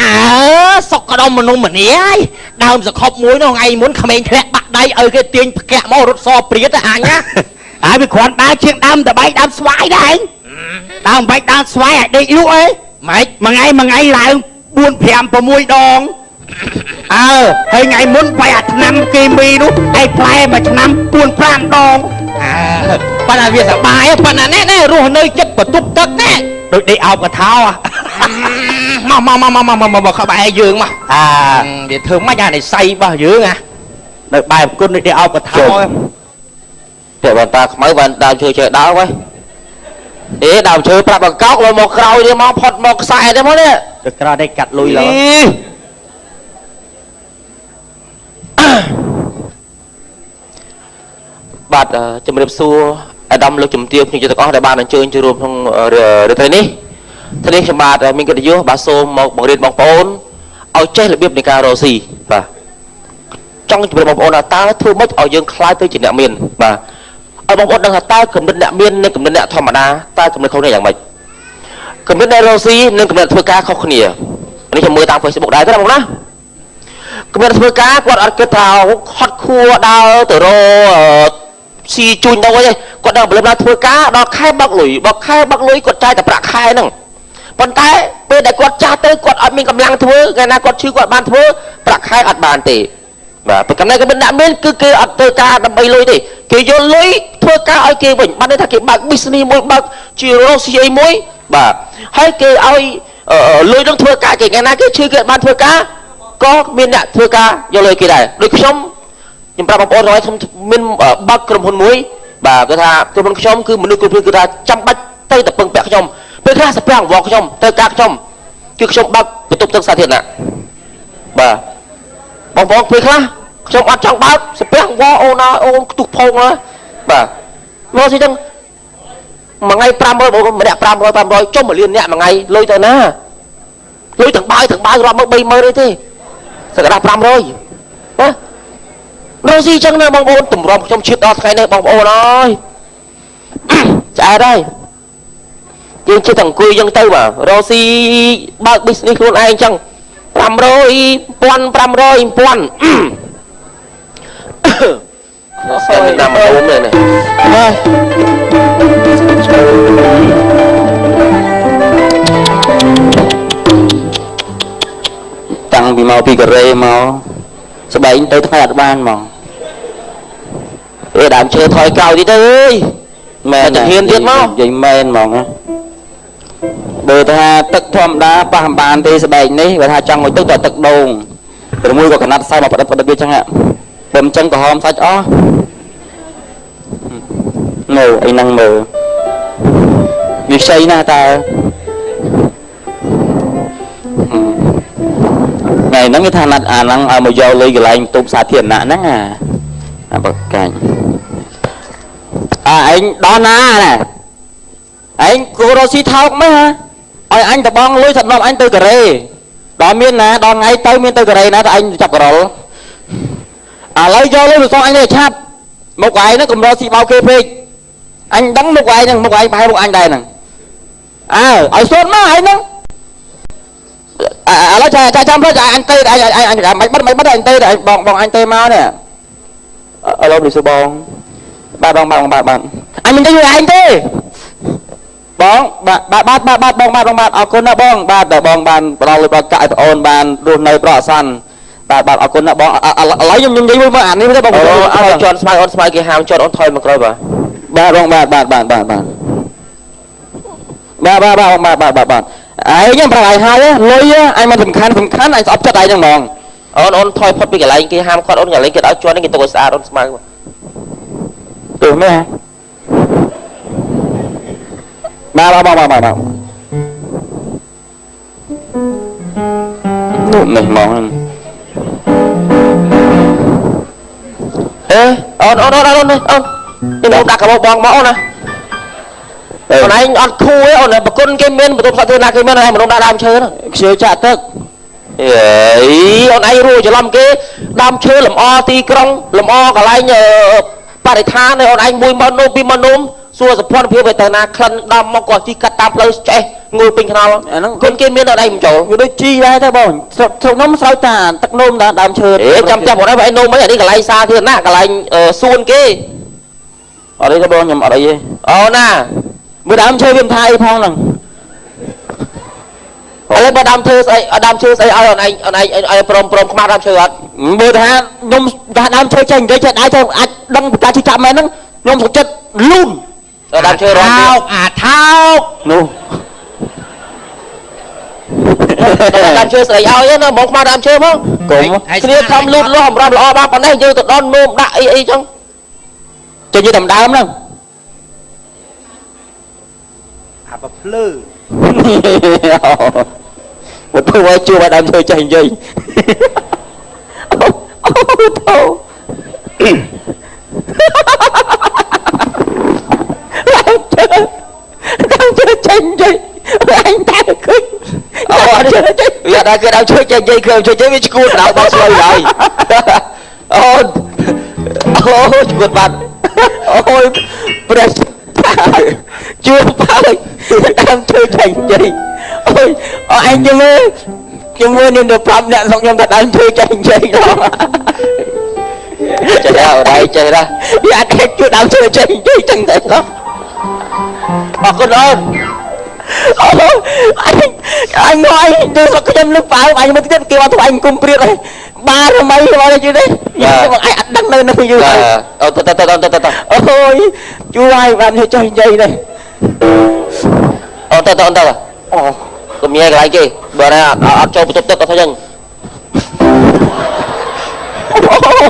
Speaker 2: សុកដុំមនុស្សម្នាហើយដើមសខប់មួយនោះថ្ងៃមុនក្មេងធ្លាក់បាក់ដៃឲ្យគេទាញផ្កាក់មករត់សព្រាតអញណា
Speaker 8: ហើយវាគ្រាន់ដើរជាងដើមតបែកដើមស្វាយដែរដើមបែកដើមស្វាយឲ្យដេកលក់អី
Speaker 2: ម៉េច
Speaker 8: មួយថ្ងៃឡើង4 5 6ដងហើយថ្ងៃមុនបាយអាឆ្នាំគីមីនោះឯផ្លែមួយឆ្នាំ4 5ដង
Speaker 2: ប៉ុន្តែវាសបាយប៉ុន្តែនេះរស់នៅចិត្តបន្ទប់ទឹកនេះ
Speaker 8: ដូចដេកអោបកថា
Speaker 2: មកក្បែរយើងមកវាធ្វើម៉េចអានិស័យរបស់យើង
Speaker 8: នៅបែបគុណដូចដេកអោបកថា
Speaker 4: តែបើតាខ្មៅបានដើមឈើជើដើមហ៎ដើមឈើប្រាប់បកោកលើមកក្រោយនេះមកផុតមកខ្សែទេមកនេះ
Speaker 8: ទៅក្រោយនេះកាត់លុយឡើយ
Speaker 4: បាទជំរាបសួរអាដាមលោកជំទាវខ្ញុំទាំងអស់ដែលបានអញ្ជើញចូលរួមក្នុងរាត្រីនេះខ្ញុំបាទមានកិត្តិយសបាទសូមមកបង្រៀនបងប្អូនឲ្យចេះរបៀបនៃការរកស៊ីបាទចង់ជម្រាបបងប្អូនថាតើធ្វើម៉េចឲ្យយើងខ្លាយទៅជាអ្នកមានបាទឲ្យបងប្អូនដឹងថាតើគំនិតអ្នកមាននិងគំនិតអ្នកធម្មតាតើគំនិតខុសគ្នាយ៉ាងម៉េចគំនិតអ្នករកស៊ីនិងគំនិតធ្វើការខុសគ្នានេះខ្ញុំមើលតាម Facebook ដែរទេបងណាគំនិតធ្វើការគាត់អត់គិតថាខត់ខួរដើរទៅរកស៊ីជួញដូរអីគាត់ដល់បលឹមដល់ធ្វើការដល់ខែបាក់លុយគាត់ចាយតែប្រាក់ខែហ្នឹងប៉ុន្តែពេលដែលគាត់ចាស់ទៅគាត់អត់មានកម្លាំងធ្វើកាលណាគាត់ឈឺគាត់បានធ្វើប្រាក់ខែអត់បានទេបាទប៉ុន្តែកម្រិតអ្នកមានគឺគេអត់ធ្វើការដើម្បីលុយទេគេយកលុយធ្វើការឲ្យគេវិញបានន័យថាគេបើក business មួយបើកជារកស៊ីអីមួយបាទហើយគេឲ្យលុយនឹងធ្វើការគេកាលណាគេឈឺគេអត់បានធ្វើការក៏មានអ្នកធ្វើការយកលុយគេដែរដូចខ្ញុំប្រាប់បងប្អូនខ្ញុំមានបើកក្រុមហ៊ុនមួយបាទគេថាក្រុមហ៊ុនខ្ញុំគឺមនុស្សគ្រប់គ្រងគឺថាចាំបាច់ទៅតែពឹងពាក់ខ្ញុំពេលខ្លះសាប្រាំងវល់ខ្ញុំទៅការខ្ញុំគឺខ្ញុំបើកបន្ទប់ទឹកសាធារណៈបាទ បងប្អូនពេលខ្លះខ្ញុំអត់ចង់បើកស្ពះវអូនអូនខ្ទុះផងណាបាទមកស៊ីចឹងមួយថ្ងៃ500បងម្នាក់500ចុះ1លានអ្នកមួយថ្ងៃលុយទៅណាលុយទាំងបាយរាប់មក30000ទេសក្តា500ណារស់ស៊ីចឹងណាបងប្អូនតម្រាំខ្ញុំឈឺដល់ថ្ងៃនេះបងប្អូនអើយឆ្អែតហើយយើងជិះតែអង្គុយចឹងទៅបាទរស់ស៊ីបើក business ខ្លួនឯងចឹង500 1500 1000ស្ទើរតាមអូមនេះតាំងពីមកពីកូរ៉េមកស្បែកទៅថ្ងៃអត់បានហ្មងដើមឈើថយក្រោយទៀតទៅអើយមែនតែហ៊ានទៀតមកនិយាយមែនហ្មងបើថាទឹកធម្មតាប៉ះមិនបានទេស្បែកនេះបើថាចង់ឲ្យទឹកទៅទឹកដូងឬមួយក៏កណាត់ខ្សែមកប្រឌិតវាចឹងបើមិនចឹងក៏ហមសាច់អស់នៅអីហ្នឹងមើលវាខ្ចីណាស់តើថ្ងៃហ្នឹងគេថាណាត់អាហ្នឹងឲ្យមកយកលុយកន្លែងទូបសាធារណៈហ្នឹងអាបកាញ់ឯងដល់ណាណែឯងគូរស៊ីថោកមើលឲ្យអញតបងលុយសម្រាប់អញទៅកូរ៉េដល់មានណាដល់ថ្ងៃទៅមានទៅកូរ៉េណាតែអញចាប់ករលឥឡូវយកលុយទៅសងអញទៅឆាប់មុខឯងហ្នឹងកុំរកស៊ីបោកគេពេកអញដឹងមុខឯងហ្នឹងមុខឯងប្រហែលមុខអញដែរហ្នឹងឲ្យសូនមកឯងហ្នឹងឥឡូវចាំព្រោះអញទៅអញមិនបិទអញទៅបងអញទៅមកនេះឥឡូវនេះសបងបាទបងអញមិនទៅឯងទេបងបាទបងអរគុណណាបងបាទតែបងបានផ្ដល់លុយដល់កាក់ឲ្យប្អូនបានរស់នៅប្រអសន្នបាទអរគុណណាបងឥឡូវខ្ញុំនិយាយមួយអានេះទេបងអូជន់ស្មៅអូនស្មៅគេហាមជន់អូនថយមកក្រោយបាទបងបាទបាទឯងខ្ញុំប្រហែលហើយលុយអញមិនសំខាន់អញស្អប់ចិត្តឯងហ្នឹងហ្មងអូនថយផុតពីកន្លែងគេហាមគាត់អូនកន្លែងគេឲ្យជន់គេទុកឲ្យស្អាតអូនស្មៅទោះមែនបាទនោះនេះហ្មងអូននេះដាក់កបោបងមកអូនណាអូនឯងអត់ខូទេអូនប្រគុណគេមានបន្ទប់សាធារណៈគេមានឲ្យមនុស្សដាក់ដើមឈើហ្នឹងខ្ជិលចាក់ទឹកអេអូនឯងរួចច្រឡំគេដើមឈើលំអទីក្រុងលំអកន្លែងបរិស្ថានអូនឯងមួយម៉ោងនោះពីម៉ោងនោះសួរសុភ័ណ្ឌភាពទៅណាក្លិនដំមកក៏ជីកាត់តាមផ្លូវចេះងូលពេញខ្នល់អាហ្នឹងគុណគេមានដល់ឯងមិនចូលវាដូចជីដែរទេបងស្រុកខ្ញុំស្រោចតាទឹកនោមដើមឈើចាំបងឯងនោមអីអានេះកន្លែងសាធារណៈកន្លែងសួនគេអត់ទេបងខ្ញុំអត់អីទេអូណាមើលដើមឈើវាមិនថាអីផងហ្នឹងឥឡូវបើដើមឈើស្អីឲ្យអូនឯងព្រមខ្មាស់ដើមឈើអត់មើលថាខ្ញុំថាដើមឈើចេះនិយាយចេះដែរចេះអាចដឹងពីការជិះចាប់មែនហ្នឹងខ្ញុំសុខចិត្តលូនដើមឈើរត់ថោកនោះដើមឈើស្អីឲ្យណាបងខ្មាស់ដើមឈើមកកុំគ្នាខំលូតលាស់អំរំល្អបានប៉ុណ្ណេះយើងទៅដល់នោមដាក់អីចឹងចេញទៅតាមដើមហ្នឹងអាបភ្លឺមកធ្វើឲ្យជួបឲ្យដើមឈើចេះនិយាយអូធោដើមឈើចេញនិយាយអញតែឃើញវាដល់គេដើមឈើចេញនិយាយឃើញឈើចេញវាឈួតដល់បងស្លុយហើយអូនឈួតបាត់អូយព្រះជួបហើយដើមឈើចេញនិយាយអូយអញជាមួយនឹងទៅប្រាប់អ្នកស្រុកខ្ញុំថាដើមឈើចេញនិយាយដល់ចេះដល់ដៃចេះដល់វាអត់គេជួយដើមឈើចេញនិយាយចឹងតែដល់អរគុណអូនអញមកទៅស្រុកខ្ញុំលើប៉ៅអញមកទៀតគេមកធ្វើអញគុំព្រាតហើយបាទរមីមកយូរនេះខ្ញុំអញអត់ដឹងនៅនឹងយូរហើយអូតអូយជួយឲ្យបានចេះនិយាយនេះអូតអូកុំញ៉ែកន្លែងគេបើណាអត់ចូលបន្ទប់ទឹកក៏ថាចឹង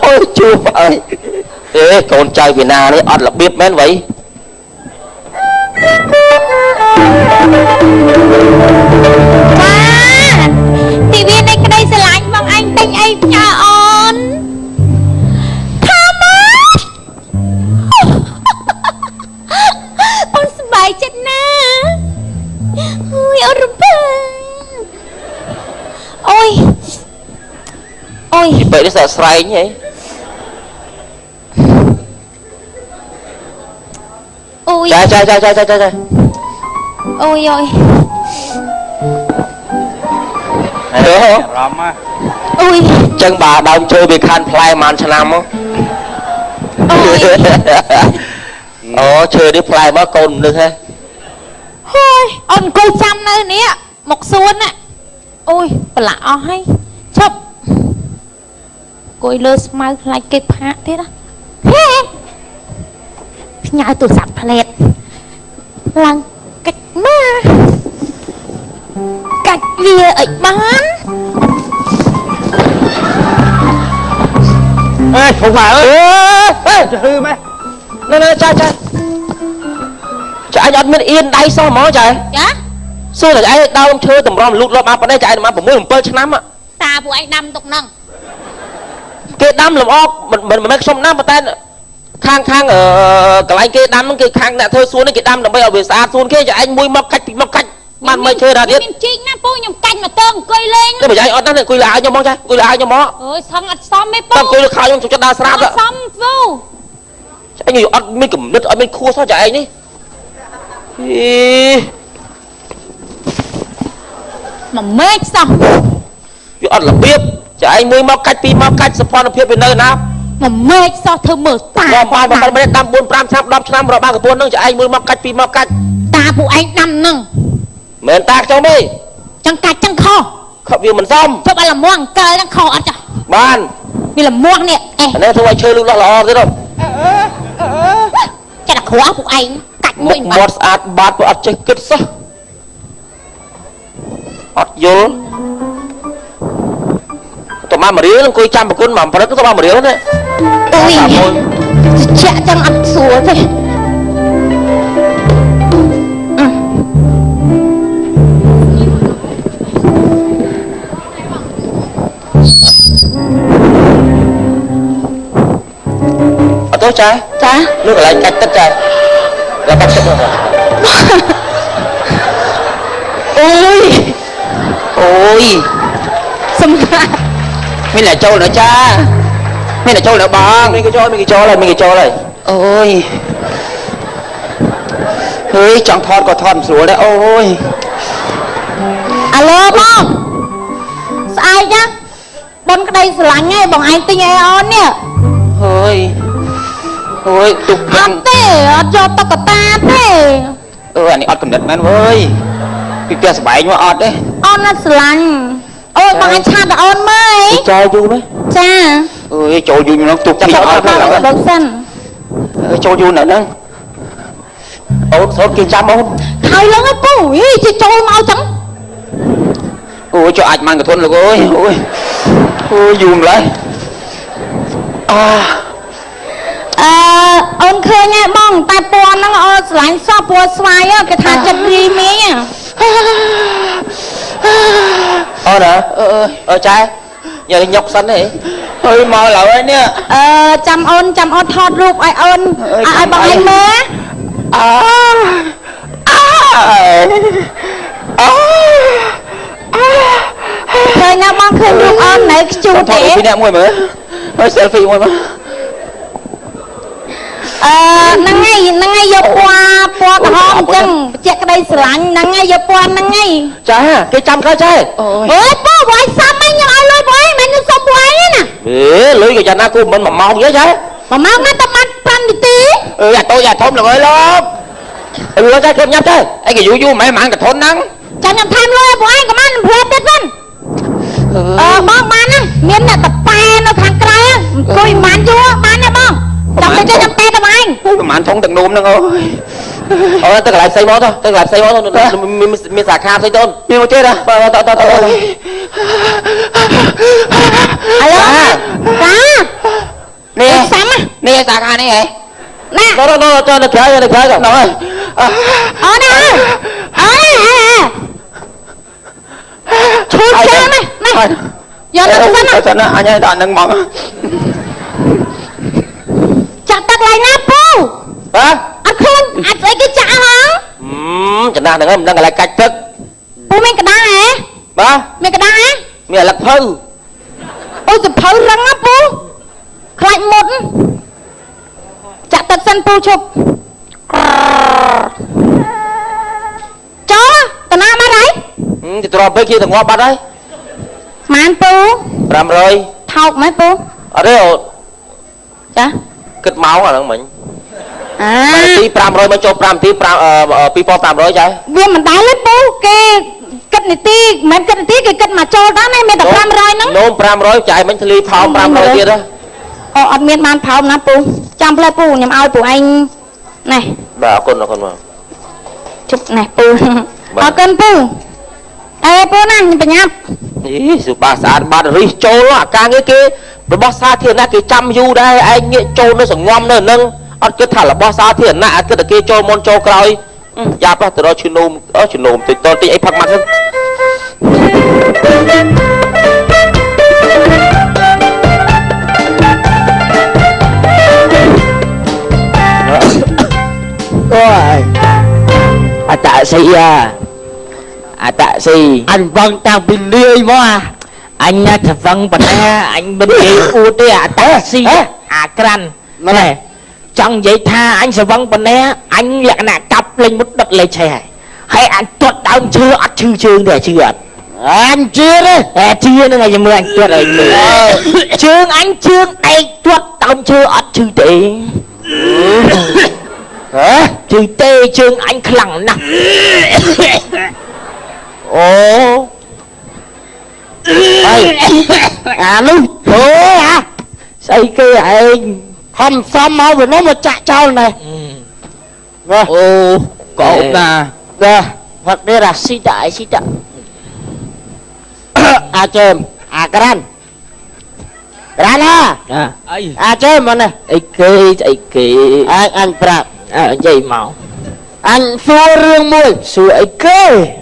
Speaker 4: អូយជួបអើយកូនចៅពីណានេះអត់របៀបមែនវ៉ៃ
Speaker 3: ទីវានៃក្តីស្រឡាញ់បងអញទិញអីផ្ញើអូ
Speaker 4: vậy nó sợ sài nhỉ
Speaker 3: ui
Speaker 4: Trời
Speaker 3: ôi ôi
Speaker 4: hiểu không
Speaker 8: rắm á
Speaker 3: ui
Speaker 4: chân bà đồng chơi bị khăn play màn cho năm không ồ chơi đi play mới con được ha
Speaker 3: thôi ông cô chăm nơi nè một xuân á ôi bà lạ hay chốc cô lơ smile lại cái phá thế đó nhai tụi sạp phẹt lăng cách mà cách lia ấy bán
Speaker 8: ê không phải ơi hư mày
Speaker 4: nè trai anh ăn miếng yên đây sao mó trời
Speaker 3: dạ
Speaker 4: xưa là anh đau chơi tầm rom lút lọt mà đây chạy màผมmới chơi chăn nắm á
Speaker 3: ta bộ anh đâm tục nâng
Speaker 4: cái đâm làm o mình make xong năm mà tên khang ở cái anh kia đâm cái khang đã thôi xuống cái đâm là bây giờ về xa xuống kia cho anh mui móc cách bạn mới chơi ra biết
Speaker 3: chinh á bố nhầm canh mà tơn cười lên
Speaker 4: cái bây giờ anh nói cười là ai nhau mó cha cười là ai nhau mó
Speaker 3: ơi xong ăn xong mấy bố
Speaker 4: tao cười là khai trong cho đa sáp đó
Speaker 3: xong vô
Speaker 4: anh nhiều ăn mấy cẩm nứt ở bên khua sao chạy anh đi
Speaker 3: mà mệt xong
Speaker 4: chứ ăn là biết cho anh mui móc cách pi móc cách support nó phía bên nơi nào
Speaker 3: mà mệt sao thơ mở ta
Speaker 4: mà bên đâm 4-5 năm rồi ba cái buôn nó cho anh mui móc cách pi móc cách
Speaker 3: ta bộ anh đâm nâng
Speaker 4: mình tạc cho mi
Speaker 3: chẳng cạch chẳng kho
Speaker 4: không vì mình xong
Speaker 3: cho bà làm muang cơi đang kho ăn cho
Speaker 4: ban
Speaker 3: vì làm muang nè
Speaker 4: nên thôi anh chơi luôn lo thế đâu
Speaker 3: chắc là khóa của anh cạch mình mà
Speaker 4: một ạt bát của ạt chơi kết sao ạt vô tụi mà riêng coi chăm một con mà phải tụi mà riêng đấy
Speaker 3: ui chả chẳng ăn sủa thế
Speaker 4: tốt trai
Speaker 3: dạ
Speaker 4: nước lại cách tất trai là cách tất rồi ôi
Speaker 3: xâm ra
Speaker 4: mình là trâu nữa cha mình là trâu nữa bằng mình cái trâu này ôi ơi chẳng thon có thon xuống đấy ôi
Speaker 3: alo bông ai chứ bông cái đây là ngay bằng anh tinh ai on nè
Speaker 4: ôi tục
Speaker 3: ăn thế cho tao cả ta thế
Speaker 4: anh ấy ọt cầm đất men ơi cái kia sẽ bảy nhưng mà ọt đấy
Speaker 3: on là lạnh ôi bằng anh cha đã on mới
Speaker 4: cho du đấy
Speaker 3: cha
Speaker 4: ơi cho du nó tục
Speaker 3: chắc là tao là đậu xanh
Speaker 4: cho du nữa nè ôn số kia trăm ôn
Speaker 3: thay lắm á bố ý chị trôi mau trắng
Speaker 4: ôi cho ảnh mang cái thôn là ôi dùng lại
Speaker 3: ôn khơi nha bông tai pon nó lạnh so pon xoay á cái thằng chật đi mía
Speaker 4: nè trai giờ đi nhọc xanh này ơi mò lậu ấy nè
Speaker 3: chăm ôn thọt ruột ai ôn ai bằng anh mé khơi nha bông khơi ruột ôn này chung
Speaker 4: thế nè mùi mới hơi selfie mùi mà
Speaker 3: năng ngay vô qua cái hôm chân chạy cái đây sẵn năng ngay vô qua năng ngay
Speaker 4: trái cái trăm cái trái
Speaker 3: ôi bố bói xăm anh nhưng ai lôi bói mày nó xông bói nè
Speaker 4: lưới cái chả cô mình mà mong vậy trái
Speaker 3: mà mau nó tao ăn pan đi tí
Speaker 4: tôi thôn là ơi lắm nó trái cơm nhấp trái anh cái vui mày mang cái thôn nắng
Speaker 3: chẳng nhầm tham lôi bói cái man phết hết vân bông man á miếng là tập pa nó thằng cái á coi man chưa man nè bông trong đây cho tay tao anh
Speaker 4: mà anh không từng nôm nữa ôi tức là lại xây mó thôi mình xả kha xây tôn mình một chết à
Speaker 3: alo cá
Speaker 4: nè
Speaker 3: sắm á
Speaker 4: nè xả kha này
Speaker 3: nè
Speaker 4: nó cho nó kéo rồi nó
Speaker 3: nè chui chơi mày giờ nó
Speaker 4: cho nó anh ấy đàn nâng mỏng
Speaker 3: chặt tắt lại nè pu
Speaker 4: hả
Speaker 3: anh khôn anh lấy cái chả hả
Speaker 4: chẳng nào đừng đang lại cách thức
Speaker 3: pu mình cái đá hả
Speaker 4: ba
Speaker 3: mình cái đá hả
Speaker 4: mình là lạc phư
Speaker 3: ôi sập phơi răng á pu khai một chặt tật sân pu chụp chó tao nam á đấy
Speaker 4: ទៅត្រង់ពេកគេទៅងាប់បាត់ហើយ
Speaker 3: màn pu
Speaker 4: 500
Speaker 3: thọc mấy pu
Speaker 4: អត់ទេអូ
Speaker 3: chả
Speaker 4: គិតមកអាហ្នឹងមិញ
Speaker 3: à
Speaker 4: ទី500មកចូល5ទី2500ចា
Speaker 3: viên mình đá lên pu kê cất này ti mình cất này ti cái cất mà cho đó này mình tập 500 nắng
Speaker 4: នោម500ចាយមិញធ្លីថោម500ទៀតហ៎
Speaker 3: ở miền man thọc nè pu trong plei pu nhầm ao pu anh này
Speaker 4: បាទអរគុណមក
Speaker 3: chụp này pu ở cân pu ê pu nè nhìn phải nháp
Speaker 4: អីសុបាស្អាតបាត់រិះចូលអាការងារគេរបស់សាធារណៈគេចាំយូរដែរឯងងាកចូលនៅសងំនៅនឹងអត់គិតថារបស់សាធារណៈគិតតែគេចូលមុនចូលក្រោយយ៉ាប់ទៅរកឈឺនោមតិចតតិចអីផឹកមកទៅ
Speaker 2: ôi à tạ sĩ à tạ sĩ anh vâng tao bị lươi mà anh thật vâng bật anh bên kia u tê à tạ sĩ à cran này trong giấy tha anh sẽ vâng bật anh lại nè cặp lên một đất lấy chè hay anh tuột đau chưa ăn chưa chưa để chưa anh chưa đấy chưa nữa ngày mười anh tuột rồi chương anh chương đây tuột đau chưa ăn chưa để hả chữ tê chương anh khẳng nè ồ à luôn ồ hả xây kia anh hầm xăm máu rồi nó mà chạy trao này ồ cậu nè nè vật đây là xí đại à chêm à gran ha à chêm mà nè ấy kì anh prap vậy màu anh xua rương môi xua ấy kê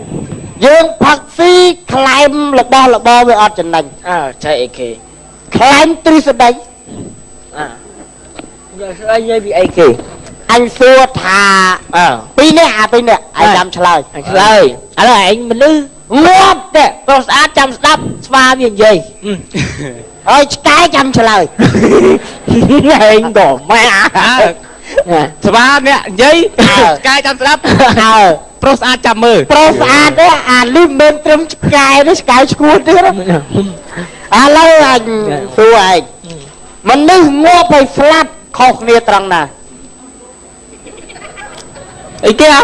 Speaker 2: dương phật phi climb là bo với ọt chân nành chạy kì climb tri sơ đánh giờ anh dây bị ấy kì anh xua thà pi nè anh chăm lời anh là anh mình lư ngót đấy tôi sẽ chăm đắp pha miền gì ơi cái chăm lời anh đổ mẹสบายเนี่ยยัยกายจำรับโปรสอาจำมือโปรสอาเนี่ยลืมเมนเติมกายด้วยกายชกูดด้วยอะไรสวยมันนึกง้อไปฟลัดคอกเนียตรังน่ะไอ้เกี้ย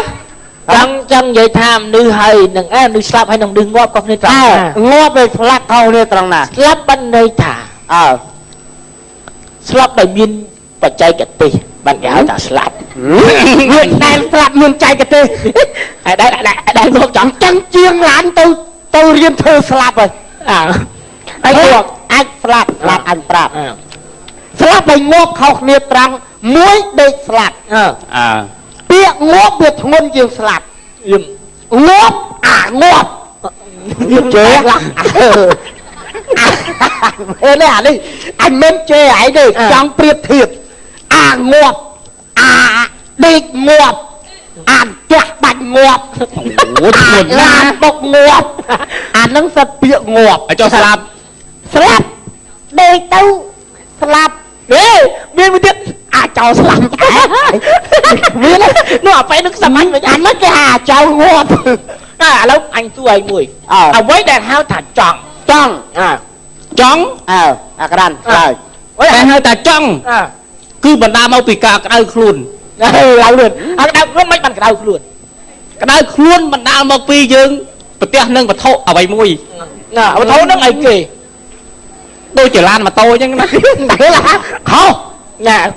Speaker 2: จังยัยทำนึกให้หนึ่งนึกสลับให้หนึ่งดึงง้อคอกเนียตรังง้อไปฟลัดคอกเนียตรังน่ะสลับบันไดถ่าสลับได้บินปัจจัยกติbạn gạo ta slap người đang slap người chạy cái tê đây một chọn chân chiên là anh tôi riêng thơ slap rồi anh buộc anh slap anh slap slap bay ngóp học nghiệp trăng muối để slap bịa ngóp biệt ngôn chiều slap ngóp ngóp chế lắm đi anh men chế ấy đi trong biệt thiệp ngọt đi ngọt chắc bánh ngọt làm bọc ngọt nó sẽ bị ngọt
Speaker 8: cho slap
Speaker 3: đây tao slap
Speaker 2: viên mới biết cháu slap viên nó phải nước sầm anh
Speaker 3: anh nói cái cháu ngọt
Speaker 2: lúc anh tuổi mùi với đàn hao thả tròn cái đàn
Speaker 8: rồi đàn hao thả tròn cứ bận đa mau bị cả cái đau luôn
Speaker 2: đau luôn đau nó mấy bàn cái đau luôn bận đa mau pi dương bật tia nâng bật thô ở bảy mùi bật thô nó ngày kì đôi chỉ lan mà tôi chứ đấy là không nhà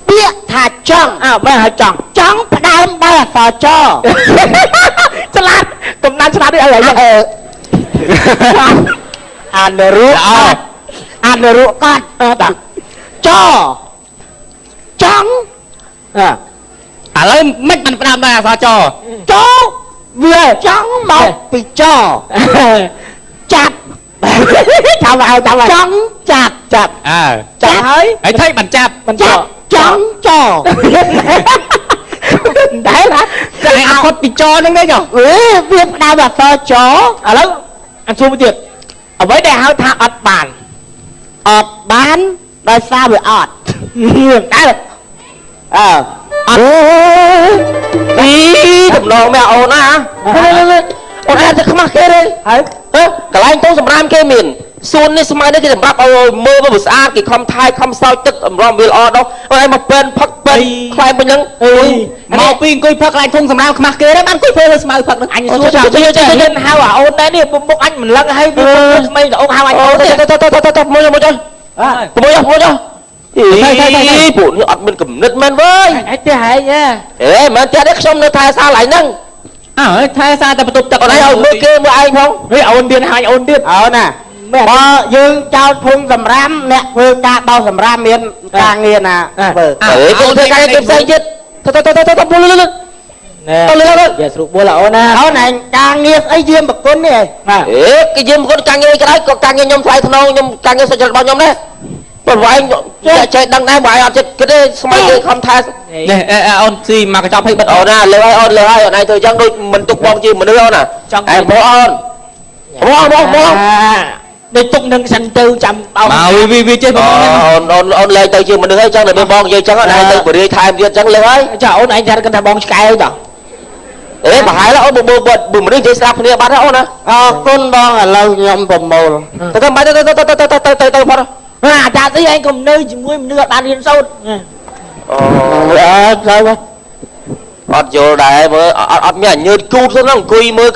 Speaker 3: bịa thả tròn
Speaker 2: bây giờ tròn
Speaker 3: tròn đây là phò cho
Speaker 2: cho lan cầm nan cho lan đi ở vậy ăn rượu con cho trắng
Speaker 8: lấy mấy bàn làm đây sao cho
Speaker 2: vừa trắng màu bị cho chặt chào vào trắng chặt chặt
Speaker 8: thấy ấy thấy bàn chặt
Speaker 2: trắng cho đấy là
Speaker 8: cái ăn khót bị cho nó đấy nhở
Speaker 2: việc nào là phơ chó lấy anh xua một tiệt ở với đây hao tha ọt bàn
Speaker 7: បានដោយសារវាអត់តែអត់
Speaker 4: តំណងម៉ែអូនណាអូនអាចទៅខ្មាស់គេទេហើយកន្លែងតូសម្រាមគេមានសួននេះស្មៅនេះគេសម្រាប់ឲ្យមើលវាស្អាតគេខំថែខំសោចទឹកអំរំវាល្អដល់អូនឯងមកពេនផឹកពេនខ្លែងពេញហ្នឹង
Speaker 7: មកពីអង្គុយផឹកកន្លែងធុងសម្រាប់ខ្មាស់គេដែរបានអង្គុយធ្វើលើស្មៅផឹកនឹងអញសួរចាំទៅហៅអូនដែរនេះមុខអញមិនលឹងហើយវាស្មៃទៅអូនហៅអញអូន
Speaker 4: ទៅមួយមួយចុះមួយចុះពួកនេះអត់មានគំនិតមែនវើយ
Speaker 7: ឯទេហែង
Speaker 4: មិនទេទេខ្ញុំនៅថែសាឡៃហ្នឹង
Speaker 7: ថែសារតែបន្ទប់ទឹក
Speaker 4: អូនឯងឲ្យមើលគេមើលឯងផង
Speaker 7: អូនទៀតហាញអូនទៀតណាបើយើងចោលធុងសម្រាមអ្នកធ្វើការបោសសម្រាមមានការងារណាធ្វើ
Speaker 4: គេធ្វើការងារផ្សេងទៀតទៅពលលឺ
Speaker 7: ណែយ៉ាស្រុកបុលអូនណាអូនឯងការងារស្អីយាមប្រគុណនេះ
Speaker 4: គេយាមប្រគុណការងារក្រោយក៏ការងារខ្ញុំថ្លៃថ្នូរខ្ញុំការងារសុចរិតរបស់ខ្ញុំដែរបើវាយចេះដឹងដែរបើអត់ចិត្តគិតទេស្មៃគេខំថែ
Speaker 7: នេះអូនស៊ីមកកញ្ចប់ឲ្យបិទ
Speaker 4: អូនណាលើឲ្យអូនលើឲ្យអូនឯងធ្វើអញ្ចឹងដូចមិនទុកបងជាមនុស្សអូនណា
Speaker 7: ចង់
Speaker 4: ឯងបងអូនបង
Speaker 7: ដូចទុកនឹងសិនទៅចាំបោក
Speaker 4: វាចេះបងអូនលែងទៅជាមនុស្សហើយចឹងតែបងនិយាយចឹងអូនឯងទៅបរិយាថែមទៀតចឹងលើហើយ
Speaker 7: ចាអូនឯងថាគាត់ថាបងឆ្កែទៅ
Speaker 4: ប្រហែលអូនបើមនុស្សនិយាយស្ដាប់គ្នាបាត់ហើយអូនណា
Speaker 7: អរគុណបងឥឡូវខ្ញុំប្រមូល
Speaker 4: ទៅមិនទៅផុត
Speaker 7: អាចារ្យស្អីឯងកុំនៅជាមួយមនុស្សអត់បានរៀនសូត្រ
Speaker 4: អូអត់យល់ដែរមើលអត់មានអញើតគូតទៅហ្នឹងអង្គុយមើល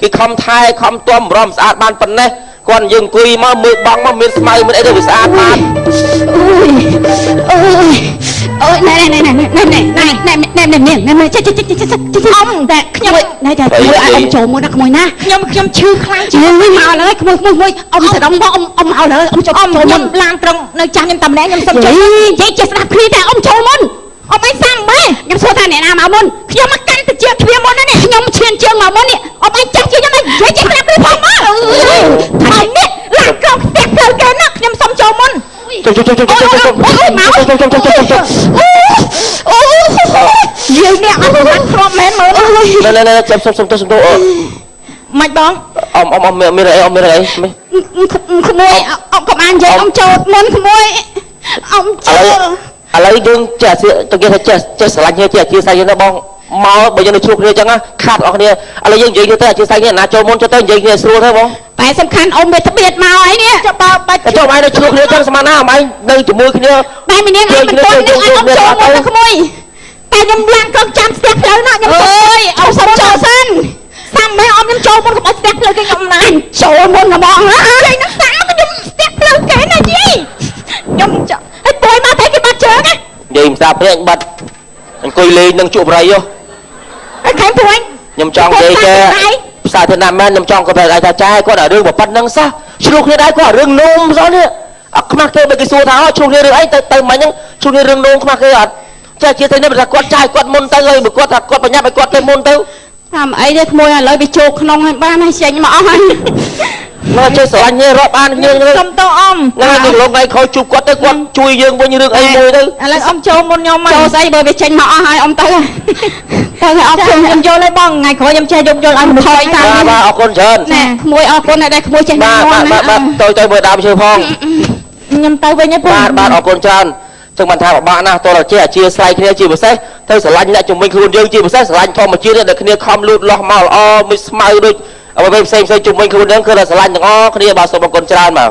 Speaker 4: គេខំថែខំទាំរំស្អាតបានប៉ុណ្ណេះគាត់យើងអង្គុយមកមើលបងមកមានស្មៅមានអីទៅវាស្អាតបាន
Speaker 3: អូយណែចេះអ៊ំតែខ្ញុំណែតែមួយអ៊ំចូលមួយណាក្មួយណាខ្ញុំឈឺខ្លាំងជាងមកលើក្មួយអ៊ំសដងមកអ៊ំមកលើអ៊ំចូលខ្ញុំឡានត្រង់នៅចាស់ខ្ញុំតែម្នាក់ខ្ញុំសុំចូលនិយាយចេះស្ដាប់គ្នាតែអ៊ំចូលមុនអ៊ំឯងសាំងម៉ែខ្ញុំសួរថាអ្នកណាមកមុនខ្ញុំមកកាន់ទៅជាទ្វារមុននេះខ្ញុំឈានជើងមកមុននេះអ៊ំឯងចាស់ជាងខ្ញុំនិយាយចេះស្ដាប់គ្នាផងមកថានេះឡានត្រង់ស្ទះផ្លូវគេណាខ្ញុំសុំចូលមុន
Speaker 4: ចូល
Speaker 3: មកយើងនេះអត់បានធ្លាប់មែនមើល
Speaker 4: ណែចាំសុំទៅ
Speaker 3: មិនបង
Speaker 4: អ៊ំមានអីក្មួយ
Speaker 3: អ៊ំក៏បាននិយាយអ៊ំចូលមុនក្មួយអ៊ំចូល
Speaker 4: ឥឡូវយើងចេះទៅគេថាចេះស្រឡាញ់គ្នាចេះអធិស្ឋានគ្នាបងមកបើយើងទៅជួបគ្នាអញ្ចឹងខាត់អស់គ្នាឥឡូវយើងនិយាយគ្នាទៅអធិស្ឋានគ្នាណាចូលមុនចូលទៅនិយាយគ្នាស្រួលទៅបង
Speaker 3: តែសំខាន់អ៊ំវាត្បៀតមកអីនេះ
Speaker 4: ចុះបើបាច់ចុះឲ្យទៅជួបគ្នាអញ្ចឹងស្មានណាអ៊ំឯងនៅជាមួយគ្នា
Speaker 3: តែមីនាងអត់មិនទាន់នឹងឲ្យអ៊ំចូលមុនក្មួយតែខ្ញុំឡើងកងចាំស្ទះផ្លូវណាខ្ញុំអើយអ៊ំសុំចូលសិនសាំមែនអ៊ំខ្ញុំចូលមុនកុំឲ្យស្ទះផ្លូវគេខ្ញុំណាចូលមុនហ្មងណាគេនឹងសាំខ្ញុំស្ទះផ្លូវគេណាជីខ្ញុំចង់ឲ្យពួយមកតែគេបាត់ជើងណា
Speaker 4: និយាយមិនស្ដាប់ទេអញបាត់អង្គុយលេងនឹងជក់បរិយហ៎
Speaker 3: អត់ខំពួយ
Speaker 4: ខ្ញុំចង់និយាយចេះផ្សារធនមែនខ្ញុំចង់គាត់ថាចាយគាត់ឲ្យរឿងបបិទ្ធហ្នឹងសោះឆ្លោះគ្នាដែរគាត់រឿងនោមសោះនេះអត់ខ្មាស់គេបើគេសួរថាឆ្លោះគ្នារឿងអីទៅមិញហ្នឹងឆ្លោះគ្នារឿងនោមខ្មាស់គេអត់ចេះជាទៅនេះបើថាគាត់ចាយគាត់មុនទៅហើយបើគាត់ថាគាត់បញ្ញាប់ឲ្យគាត់ទៅមុនទៅ
Speaker 3: តាមអីទេក្មួយឥឡូវវាចូលក្នុងហើយបានហើយចេញមកអស់ហើយ
Speaker 4: មកចេះស្រឡាញ់គ្នារាប់បានគ្នា
Speaker 3: សុំទៅអ៊ំ
Speaker 4: ណាទៅលោកថ្ងៃខោជួបគាត់ទៅគាត់ជួយយើងវិញរឿងអីមួយទៅឥ
Speaker 3: ឡូវអ៊ំចូលមុនខ្ញុំមកចូលស្អីបើវាចេញមកអស់ហើយអ៊ំទៅហើយអរគុណខ្ញុំយល់ហើយបងថ្ងៃក្រោយខ្ញុំចេះយកយល់ឲ្យមនុស្សថយតាម
Speaker 4: បាទអរគុណច្រើន
Speaker 3: ណែក្មួយអរគុណដែលក្មួយចេះ
Speaker 4: ណាបាទទៅមើលដើមឈើផង
Speaker 3: ខ្ញុំទៅវិញហើយ
Speaker 4: បងបាទអរគុណច្រើនចឹងបានថាពិបាកណាស់តើជាអធិស្ឋានគ្នាជាពិសេសទៅស្រឡាញ់អ្នកជំនាញខ្លួនយើងជាពិសេសស្រឡាញ់ធម្មជាតិដែលគ្នាខំលូតលាស់មកល្អមិនស្មៅដូចអ្វីផ្សេងជំនាញខ្លួនយើងគឺថាស្រឡាញ់ទាំងអស់គ្នាបាទសូមអរគុណច្រើនបាទ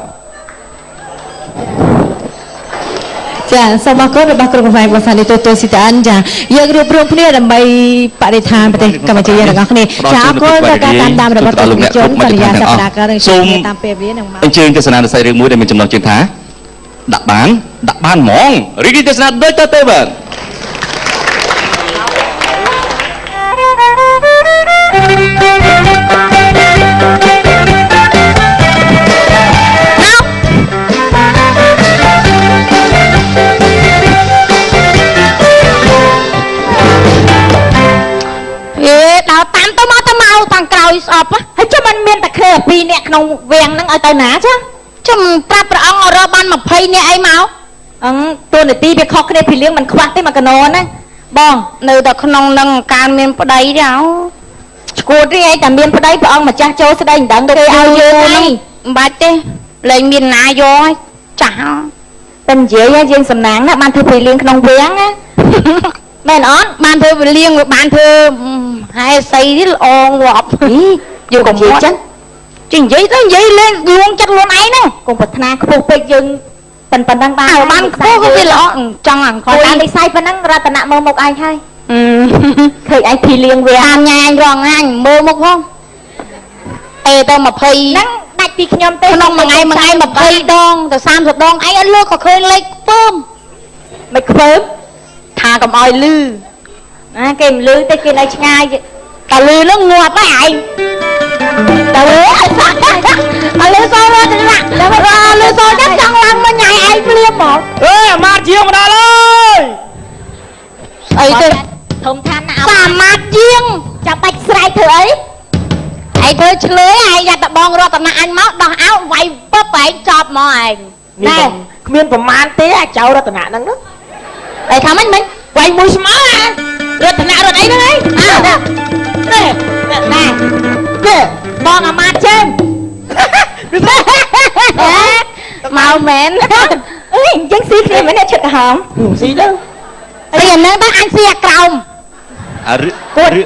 Speaker 3: ចាសូមអរគុណរបស់ក្រុមប្រឹក្សាភាសានេះទូស៊ីតានចាយើងរៀបរួមគ្នាដើម្បីបរិស្ថានប្រទេសកម្ពុជាទាំងអស់គ្នាចាអរគុណដល់ការតាមដានរបស់ទស្សនិកជនសន្យាសប្តាហ៍ក្រោយនឹងជួបគ្នាតាមពេលវេលានឹងមក
Speaker 2: អញ្ជើញទស្សនានិស័យរឿងមួយដែលមានចំណងជើងថាដាក់បានហ្មងរីករាយទស្សនាដូចទៅបាទ
Speaker 3: ដល់តាមទៅមកខាងក្រោយស្អប់ហើយចុះមិនមានតែគ្នា2នាក់ក្នុងវាំងហ្នឹងឲ្យទៅណាចាខ្ញុំប្រាប់ព្រះអង្គឲ្យរកបាន20នាក់អីមកតួនាទីវាខុសគ្នាពីលៀងមិនខ្វះទេមកកណោណាបងនៅតែក្នុងនឹងការមានប្តីទេឈួតទេឯងតែមានប្តីព្រះអង្គម្ចាស់ចូលស្ដីមិនដឹងគេឲ្យយើងហ្នឹងមិនបាច់ទេលែងមានណាយកចាស់ เป็นเจี๊ยยังสำนักนะบ้านเธอไปเลี้ยงขนมเบี้ยงนะแม่นอนบ้านเธอไปเลี้ยงบ้านเธอให้ใส่ที่อองหวบอยู่กับจีจังจริงยี่ต้องยี่เล่นลวงจัดลวงไอ้เนาะกงปัฒนาเขาไปยังปันดังบ้านบ้านเขาก็ไปหลอกจังอ่ะคอยอันได้ใส่ปนังรัตนะมือมกไอ้ให้เคยไอ้พี่เลี้ยงเวียนไงรองไงมือมกห้องเอต้องมาพยนั่งดัดปีขยมเต้นมาไงมาพยดองแต่30 ดองไอ้อันเลือกก็เคยเล็กเพิ่มไม่เพิ่มทากับออยลือนะเกมลือแต่กินอะไรง่ายแต่ลือแล้วงัวไม่ไอ้แต่ลือmà lưu xôi lên thì lạc lưu xôi chắc chắn lăng bên nhảy ai liêm một
Speaker 1: ma chiêng mà đà ơi
Speaker 3: ấy tôi thông than nào mà ma chiêng cho bạch sài thử ấy ai thôi lưới ai ra tập bong rồi tập mà anh máu đỏ áo vay bóp phải chọp mồi này
Speaker 1: miên của man té cháu ra tập nạn năng đó
Speaker 3: để thằng mình quay mùi máu à rồi tập nạn rồi đấy đấy nè nè nè bong à ma chiêng màu mến chân xí kia mới nè chụp hòm
Speaker 1: xí đó
Speaker 3: bây giờ nó bác anh xí à còng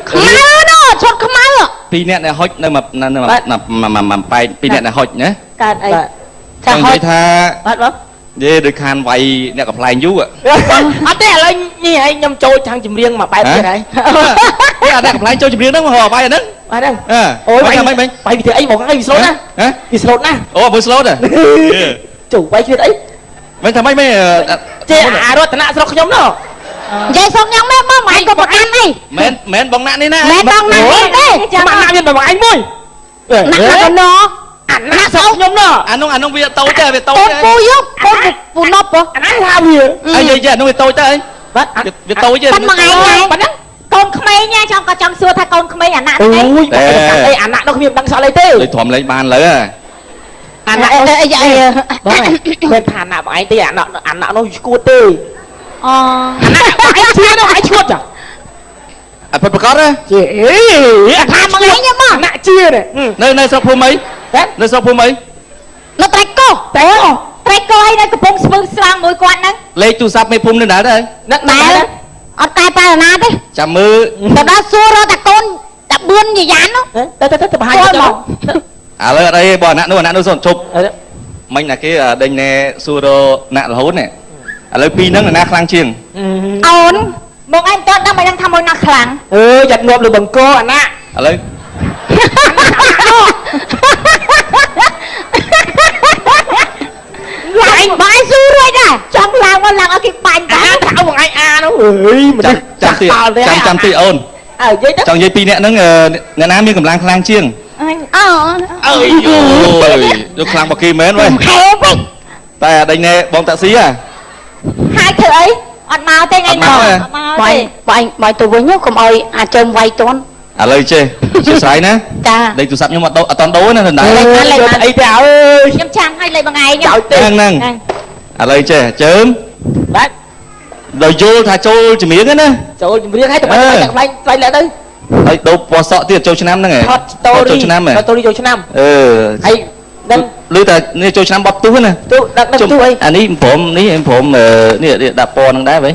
Speaker 3: ខ្មៅនោះឈុតខ្មៅ
Speaker 2: ពីរអ្នកហុចនៅមកបែកពីរអ្នកហុចណា
Speaker 3: កើតអី
Speaker 2: ចង់និយាយថា
Speaker 3: បាទបង
Speaker 2: និយាយដូចខានវាយអ្នកកំ pl ែងយូរ
Speaker 1: អត់ទេឥឡូវនេះឲ្យខ្ញុំចូលខាងចម្រៀងមកបែបទៀតហើយ
Speaker 2: នេះអាអ្នកកំ pl ែងចូលចម្រៀងហ្នឹងហ៎បាយអាហ្នឹង
Speaker 1: បាទហ្នឹង
Speaker 2: អូយ
Speaker 1: បាយ
Speaker 2: មិន
Speaker 1: បាយវិធីអីមកហ្នឹងវាស្លូតណា
Speaker 2: ហ៎
Speaker 1: វាស្លូតណា
Speaker 2: អូមើល slow ទេ
Speaker 1: ចូលបាយទៀតអី
Speaker 2: មិនថាម៉េចមិន
Speaker 1: ចេះអារតនៈស្រុកខ្ញុំនោះ
Speaker 3: និយាយសុំខ្ញុំមែនបងមិនក៏ប្រកាន់អី
Speaker 2: មែនបងណាក់នេះណា
Speaker 3: មែនបងណាក់នេះទេ
Speaker 1: ចាំណាក់មានបងឯងមួយ
Speaker 3: ណាក់ក៏ណោ
Speaker 1: អាណាក់ស្រុកខ្ញុំនោះ
Speaker 2: អានោះវាតូចទេវាតូច
Speaker 3: អូន
Speaker 2: ទេ
Speaker 3: ពូយកអូនពូណប់ហ៎
Speaker 1: អាណាក់ថាវា
Speaker 2: អីនិយាយអានោះវាតូចទេអី
Speaker 1: បាទ
Speaker 2: វាតូចទេ
Speaker 3: ប៉ិនមកឯងប៉ិនហ្នឹងកូនក្មេងណាចង់សួរថាកូនក្មេងអាណាក់
Speaker 1: អូ
Speaker 3: ហ្នឹង
Speaker 1: យអីអាណាក់នោះខ្ញុំដឹងសល់អីទេ
Speaker 2: លេខធំលេខបានលើ
Speaker 1: អាណាក់អីបងមិនថាអាណាក់បងឯងទេអាណាក់នោះឈួតទេ
Speaker 3: អូ
Speaker 1: អាណាក់បងឯងឈួតនោះឯងឈួតចា
Speaker 2: អត់ប្រកាសទេ
Speaker 1: ចេអីអាថាមកឯងមកអាណាក់ជាទេ
Speaker 2: នៅស្រុកភូមិអីនៅស្រុកភូមិអី
Speaker 3: នៅត្រែកកោត្រែកកោឯនៅកំពង់ស្ពឺស្រង់មួយគាត់ហ្នឹង
Speaker 2: លេខទូរស័ព្ទមេភូមិនៅណាទេ
Speaker 3: នឹកដែរអត់តែប៉ាណាទេ
Speaker 2: ចាំមើល
Speaker 3: ទៅដល់សួររកតែកូនតែបឿនយាយ៉ាននោះ
Speaker 1: ទៅបង្ហាញទៅ
Speaker 2: ឥឡូវអត់អីបងអាណាក់នោះសុំជប់មិញណាគេដេញណែសួរណាក់រហូតនេះឥឡូវពីរហ្នឹងណាខ្លាំងជាង
Speaker 3: អូនបងឯងតើដឹងមិនដឹងថាមួយណាខ្លាំង
Speaker 1: អើយ៉ាត់ងាប់លើបង្កអាណាក់
Speaker 2: ឥឡូវ
Speaker 3: ឡើងបងឯងសួររួចដែរចង់ឡើងមកឡើងឲ្យគេបាញ់
Speaker 1: អា
Speaker 3: ដែរ
Speaker 1: ថាបងឯងអានោះអើយមិន
Speaker 2: ចាំទៀតចាំទៀតអូន
Speaker 1: អើនិយាយទៅ
Speaker 2: ចង់និយាយពីរអ្នកហ្នឹងអ្នកណាមានកម្លាំងខ្លាំងជាង
Speaker 3: អូ
Speaker 2: អើយយកខ្លាំងមកគេមែនវ៉េ
Speaker 3: ខេពេក
Speaker 2: តែដេញណែបងតាក់ស៊ីហ៎
Speaker 3: ហើយធ្វើអីអត់មកទេថ្ងៃនេះអត់មកទេបាយទៅវិញកុំឲ្យអាចើមវាយតន់
Speaker 2: ឥឡូវចេះសួស្ដីណា
Speaker 3: ចា
Speaker 2: លេខទូរស័ព្ទខ្ញុំអត់តន់ដូរណាដល់
Speaker 1: អីទេអើយ
Speaker 3: ខ្ញុំចាំឲ្យលេខបងឯង
Speaker 1: ចោលទេ
Speaker 2: ហ្នឹងឥឡូវចេះជើម
Speaker 1: បាទ
Speaker 2: ដល់យល់ថាចូលចម្រៀងណា
Speaker 1: ចូលចម្រៀងឲ្យទៅបាញ់ខ្លាញ់ទៅ
Speaker 2: ហើយដូរពណ៌សក់ទៀតចូលឆ្នាំហ្នឹងហ៎
Speaker 1: ថតស្តូរី
Speaker 2: ចូលឆ្នាំហ៎
Speaker 1: ថតស្តូរីចូលឆ្នាំ
Speaker 2: អឺ
Speaker 1: ហើយដឹង
Speaker 2: ឮថានេះចូលឆ្នាំបត់ទូណា
Speaker 1: ទូដាក់ទូអី
Speaker 2: អានេះព្រមនេះនេះដាក់ពណ៌ហ្នឹងដែរវិញ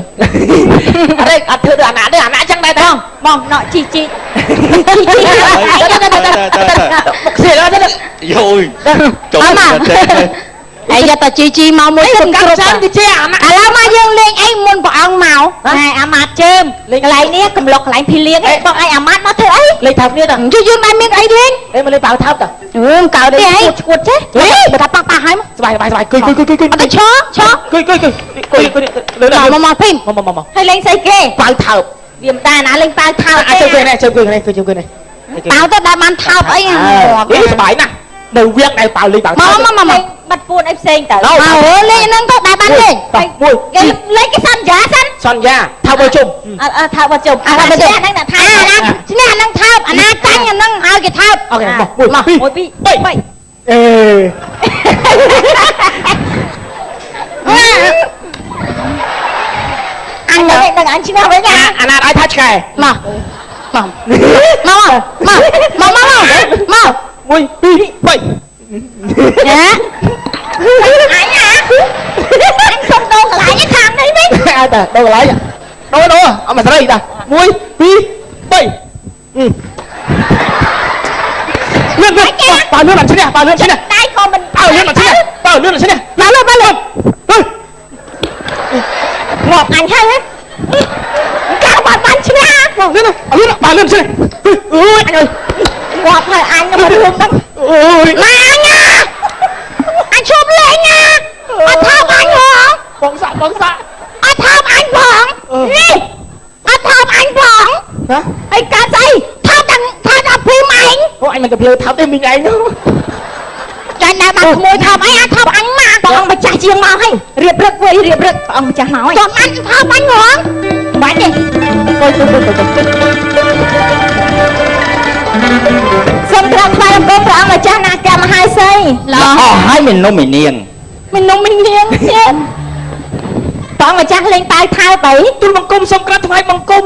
Speaker 1: អត់ទេអត់ធ្វើដូចអាណាទេអាណាចឹងដែរទេ
Speaker 3: បងណក់ជីជី
Speaker 1: មកខ្សែដល់ទៅ
Speaker 2: យោយចូល
Speaker 3: ឯងយកតជីមកមួយសិនគ្រប់ចាំទៅជាអាម៉ាឥឡូវមកយើងលេងអីមុនព្រះអង្គមកណែអាម៉ាត់ជើមកន្លែងនេះកំឡុកកន្លែងភីលៀងឯងបងឯងអាម៉ាត់មកធ្វើអី
Speaker 1: លេខថោកគ្នាតើ
Speaker 3: យើងមិនមានអីលេង
Speaker 1: អេមកលេខប៉ៅថោកតើ
Speaker 3: កើតទេអីឈួតចេះបើថាប៉ះហើយមក
Speaker 1: សบายគុយអត់
Speaker 3: ទៅឈ
Speaker 1: គុយលើ
Speaker 3: មកពី
Speaker 1: មក
Speaker 3: ហើយលេងស្អីគេ
Speaker 1: ប៉ៅថោក
Speaker 3: វាមិនតាណាលេងប៉ាវថោក
Speaker 1: អាចជើងគេនេះជើងគេនេះ
Speaker 3: ប៉ាវទៅដែលបានថោកអី
Speaker 1: អេសบายណាស់នៅវាក់ដែលប៉ៅលេខប៉ៅថោក
Speaker 3: មកបាត់ពួនអីផ្សេងទៅលេងហ្នឹងទៅដែលបានលេង
Speaker 1: មួយ
Speaker 3: លេងគេសន្យាសិន
Speaker 1: សន្យាថោកបើជុំ
Speaker 3: ថោកបើជុំអាហ្នឹងហ្នឹងថាឈ្នះហ្នឹងថោកអាណាចាញ់អាហ្នឹងឲ្យគេថោក
Speaker 1: អូខេមក1 2
Speaker 3: 1 2 3
Speaker 1: អេ
Speaker 3: អញនឹងអញឈ្នះវិញ
Speaker 1: អាណាឲ្យថាឆ្កែ
Speaker 3: មក1 2 3 ណាអញ
Speaker 2: តាដូរកន្លែងដូរអត់មកស្រីតា1 2 3លឿនបើលឿនអត់ឈ្នះបើលឿនឈ្នះ
Speaker 3: ដៃក៏មិន
Speaker 2: បើលឿនអត់ឈ្នះបើលឿនអត់ឈ្នះបើលឿន
Speaker 3: ងាប់អញហើយកាបាត់បានឈ្នះ
Speaker 2: លឿនអត់លឿនបើលឿនឈ្នះអើយអញអើយ
Speaker 3: ងាប់ហើយអញមករឿងហ្នឹង
Speaker 2: អូយ
Speaker 3: ម៉ាអញអញជុំលេងណាអត់ថាអញហ៎
Speaker 2: បងសាក់
Speaker 3: អត់ថាអញផងនេះអត់ថាអញផង
Speaker 2: ហ៎
Speaker 3: អីកាស្អីថាដល់ពីម៉ែង
Speaker 2: អូអញមិនទៅភ្លើថប់ទេមីងឯង
Speaker 3: ចាញ់ណាបានក្មួយថាអីអញថាអញមកបងម្ចាស់ជាងមកហើយរៀបរឹកវិញរៀបរឹកបងម្ចាស់មកហើយចាំអញថាអញហ៎បាច់ទេសូមក្រាបថ្វាយអំណរព្រះអង្គម្ចាស់ណាកម្មមហាសី
Speaker 2: ល្អហើយមាននំមីនាង
Speaker 3: មាននំមាននាងទៀតបងម្ចាស់លេងប៉ាវថើបអី
Speaker 2: ទូលបង្គំសូមក្រាបថ្វាយបង្គំ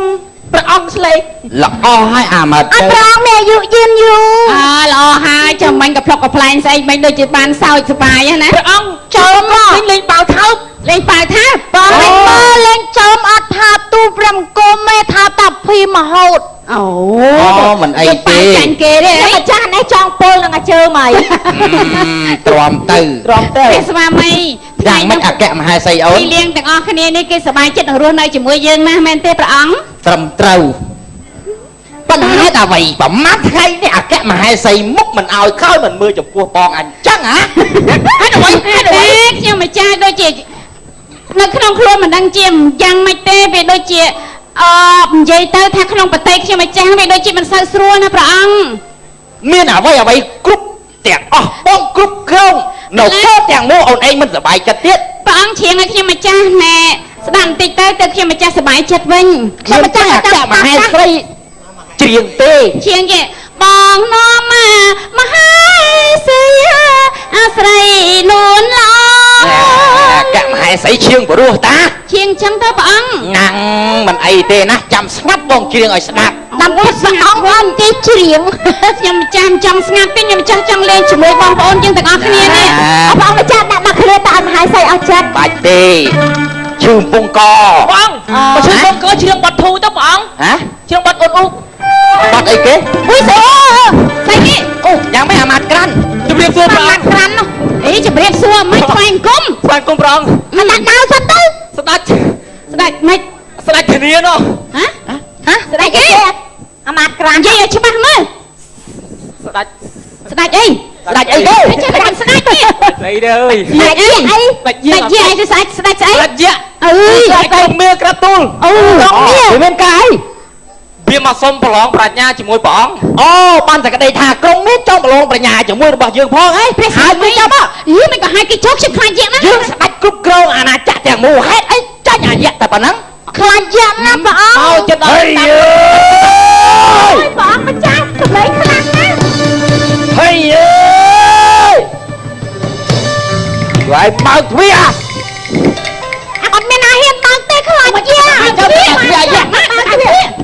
Speaker 2: ព្រះអង្គស្លេកល្អហើយអាម៉ាត់
Speaker 3: អត់ប្រងមានអាយុយឺនយូរ
Speaker 9: ល្អហើយចាំមិញក៏ផ្លុកកំ pl ែងស្អីមិញដូចជាបានសោចសប្បាយណា
Speaker 2: ព្រះអង្គ
Speaker 3: ចូលមក
Speaker 2: លេងបាវថើប
Speaker 9: លេងប៉ាវថា
Speaker 3: បងលេងមើលលេងចំអត់ថាទូព្រះអង្គមទេថាតាភីមហូត
Speaker 9: អូ
Speaker 2: មិនអីទេ
Speaker 9: ចាញ់គេទេ
Speaker 3: តែម្ចាស់នេះចង់ពលនឹងអាជើមអី
Speaker 2: ទ្រាំទៅ
Speaker 9: ព្រះស្វាមី
Speaker 2: យ៉ាងមិនអគ្គមហេសីអូន
Speaker 9: ពីលៀងទាំងអស់គ្នានេះគេសប្បាយចិត្តនឹងរស់នៅជាមួយយើងណាស់មែនទេព្រះអង្គ
Speaker 2: ត្រឹមត្រូវប៉ុន្តែហេតុអ្វីប្រមាណថ្ងៃនេះអគ្គមហេសីមុខមិនអោយខោយមិនមើលចំពោះបងអញ្ចឹងហ៎ហេតុអ្វី
Speaker 9: ខ្ញុំម្ចាស់ដូចជានៅក្នុងខ្លួនមិនដឹងជាយ៉ាងម៉េចទេវាដូចជានិយាយទៅថាក្នុងប្រទេសខ្ញុំម្ចាស់វាដូចជាមិនសូវស្រួលណាព្រះអង្គ
Speaker 2: មានអ្វីគ្រប់ទាំងអស់បងគ្រប់គ្រងនៅពោទាំងនោះអូនឯងមិនសប្បាយចិត្តទៀត
Speaker 9: ព្រះអង្គជ្រៀងឲ្យខ្ញុំម្ចាស់ណែស្ដាប់បន្តិចទៅខ្ញុំម្ចាស់សប្បាយចិត្តវិញ
Speaker 2: ខ្ញុំម្ចាស់អគ្គមហេសីច្រៀងទេ
Speaker 9: ជ្រៀងគេបងនាំមហាសីអាស្រ័យនួនឡ
Speaker 2: អគ្គមហេសីច្រៀងព្រោះតា
Speaker 9: ជ្រៀងចឹងទៅព្រះអង្គ
Speaker 2: ណាំងមិនអីទេណាចាំស្ងាត់បងច្រៀងឲ្យស្ដាប់
Speaker 3: ដើម្បីព្រះអង្គអត់ទេជ្រៀង
Speaker 9: ខ្ញុំម្ចាស់ចង់ស្ងាត់ទេខ្ញុំម្ចាស់ចង់លេងជាមួយបងប្អូនយើងទាំងអស់គ្នានេះ
Speaker 3: អបងម្ចាស់ដាក់មកគ្នាតើអត់មហាសីអត់ចិត្ត
Speaker 2: បាច់ទេឈឺពងក
Speaker 1: បងបើឈឺបងក៏ជ្រៀងបាត់ធូទៅព្រះអង្គ
Speaker 2: ហ៎
Speaker 1: ជ្រៀងបាត់អ៊ុតអ៊ុ
Speaker 2: បាត់អីគេ
Speaker 3: អុយស្អី
Speaker 9: ស្អីគេ
Speaker 2: អូយ៉ាងម៉េចអាម៉ាត់ក្រាន់
Speaker 1: ជម្រាបសួរព្រះ
Speaker 9: បា
Speaker 1: អង្គ
Speaker 9: ត់ក្រាន់នោះអីជម្រាបសួរមិនថ្វាយអង្គម
Speaker 1: ស្វាគមន៍ព្រះអង្គ
Speaker 3: មិនដាក់ដៅសិនទៅ
Speaker 1: ស្ដេច
Speaker 9: ស្ដេចមិន
Speaker 1: ស្ដេចធានានោះ
Speaker 9: ហ៎
Speaker 3: ហ៎ស្ដេចគេអាម៉ាត់ក្រាន
Speaker 9: និយាយឲ្យច្បាស់មើល
Speaker 1: ស្ដេច
Speaker 9: ស្ដេចអី
Speaker 1: ស្ដេចអីទេ
Speaker 9: ចេះតែស្ដេចទេ
Speaker 1: អីទេអើយ
Speaker 9: ស្ដេចអី
Speaker 3: អី
Speaker 1: ស្ដេច
Speaker 9: ស្ដេចយាយទៅស្ដេចស្ដេចស្អី
Speaker 1: ស្ដេចយៈ
Speaker 9: អើយ
Speaker 1: ស្ដេចក្រុមមាសក្រាបទូល
Speaker 9: អូ
Speaker 3: ក្រុមមាស
Speaker 2: មានកាយ
Speaker 1: វាមកសុំប្រឡងប្រាជ្ញាជាមួយព្រះអង្គ
Speaker 2: អូបានតែក្តីថាក្រុងនេះចង់ប្រឡងបញ្ញាជាមួយរបស់យើងផងហ៎
Speaker 9: ព្រះស្វាមីយីមិនក៏ឲ្យគេចុះខ្ញុំខ្លាចយ៉ាងណា
Speaker 2: យើងស្ដេចគ្រប់គ្រងអាណាចក្រទាំងមូលហេតុអីចាញ់អាយៈតែប៉ុណ្ណឹង
Speaker 3: ខ្លាចយ៉ាងណាព្រះអង្គ
Speaker 2: មកចិត្តដល់តាម
Speaker 3: ព្រះអង្គម្ចាស់សម្លេងខ្លាំងណាស់
Speaker 2: ហើយអើយហើយបើកទ្វារ
Speaker 3: អត់មានអាហ៊ានបើកទេខ្លាចយ៉ាង
Speaker 2: ចាំតែទ្វារយ៉ា
Speaker 3: បើកទ្វារ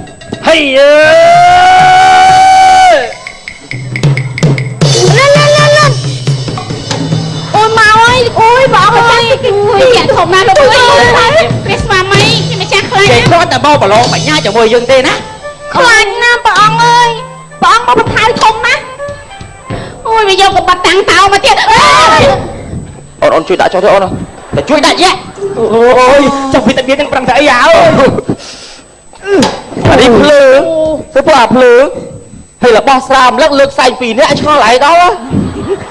Speaker 2: ហើយអើយ
Speaker 3: អូមកអើយអូយបងអើយ
Speaker 9: វាធំណាស់លោកអើយព្រះស្វាមីខ្ញុំម្ចាស់ខ្លាច
Speaker 2: គេ
Speaker 9: ណាស់
Speaker 2: គ្រាន់តែមកប្រឡងបញ្ញាជាមួយយើងទេណា
Speaker 3: ខ្លាចណាស់ព្រះអង្គអើយព្រះអង្គមកប្រថៅធំណាស់
Speaker 9: អូយវាយកកបាត់តាំងតោមកទៀតអើយ
Speaker 2: អូនជួយដាក់ចុះទៅអូនតែជួយដាក់យ៉ាអូយចុះវិតាមីនទាំងប្រឹងតែអីអើអានេះភ្លើទៅព្រោះអាភ្លើហើយរបស់ស្រាមលឹកលើកផ្សែង2នាក់ឆ្ងល់ហើយដល់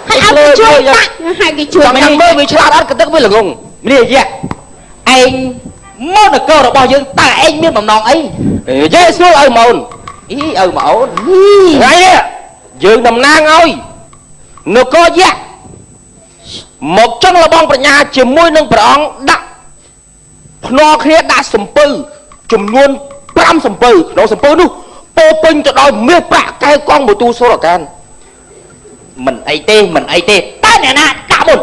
Speaker 3: ហើយឲ្យគេជួយដាក់
Speaker 9: ហើយគេជួយ
Speaker 2: ចាំខ្ញុំមើលវាឆ្លាតអត់កទឹកវាល្ងងនេះយ៉ាឯងមកនគររបស់យើងតើឯងមានបំណងអីយេស្រួលឲ្យម៉ូនអីឲ្យម៉ូនថ្ងៃនេះយើងតំណាងឲ្យនគរយ៉ាមកចង់លបងបញ្ញាជាមួយនឹងព្រះអង្គដាក់ភ្នាល់គ្នាដាក់សំពៅចំនួន5សំពៅក្នុងសំពៅនោះពោពេញទៅដោយមាសប្រាក់កែវកង់មួយទូសូរកានមិនអីទេមិនអីទេតែអ្នកណាដាក់មុន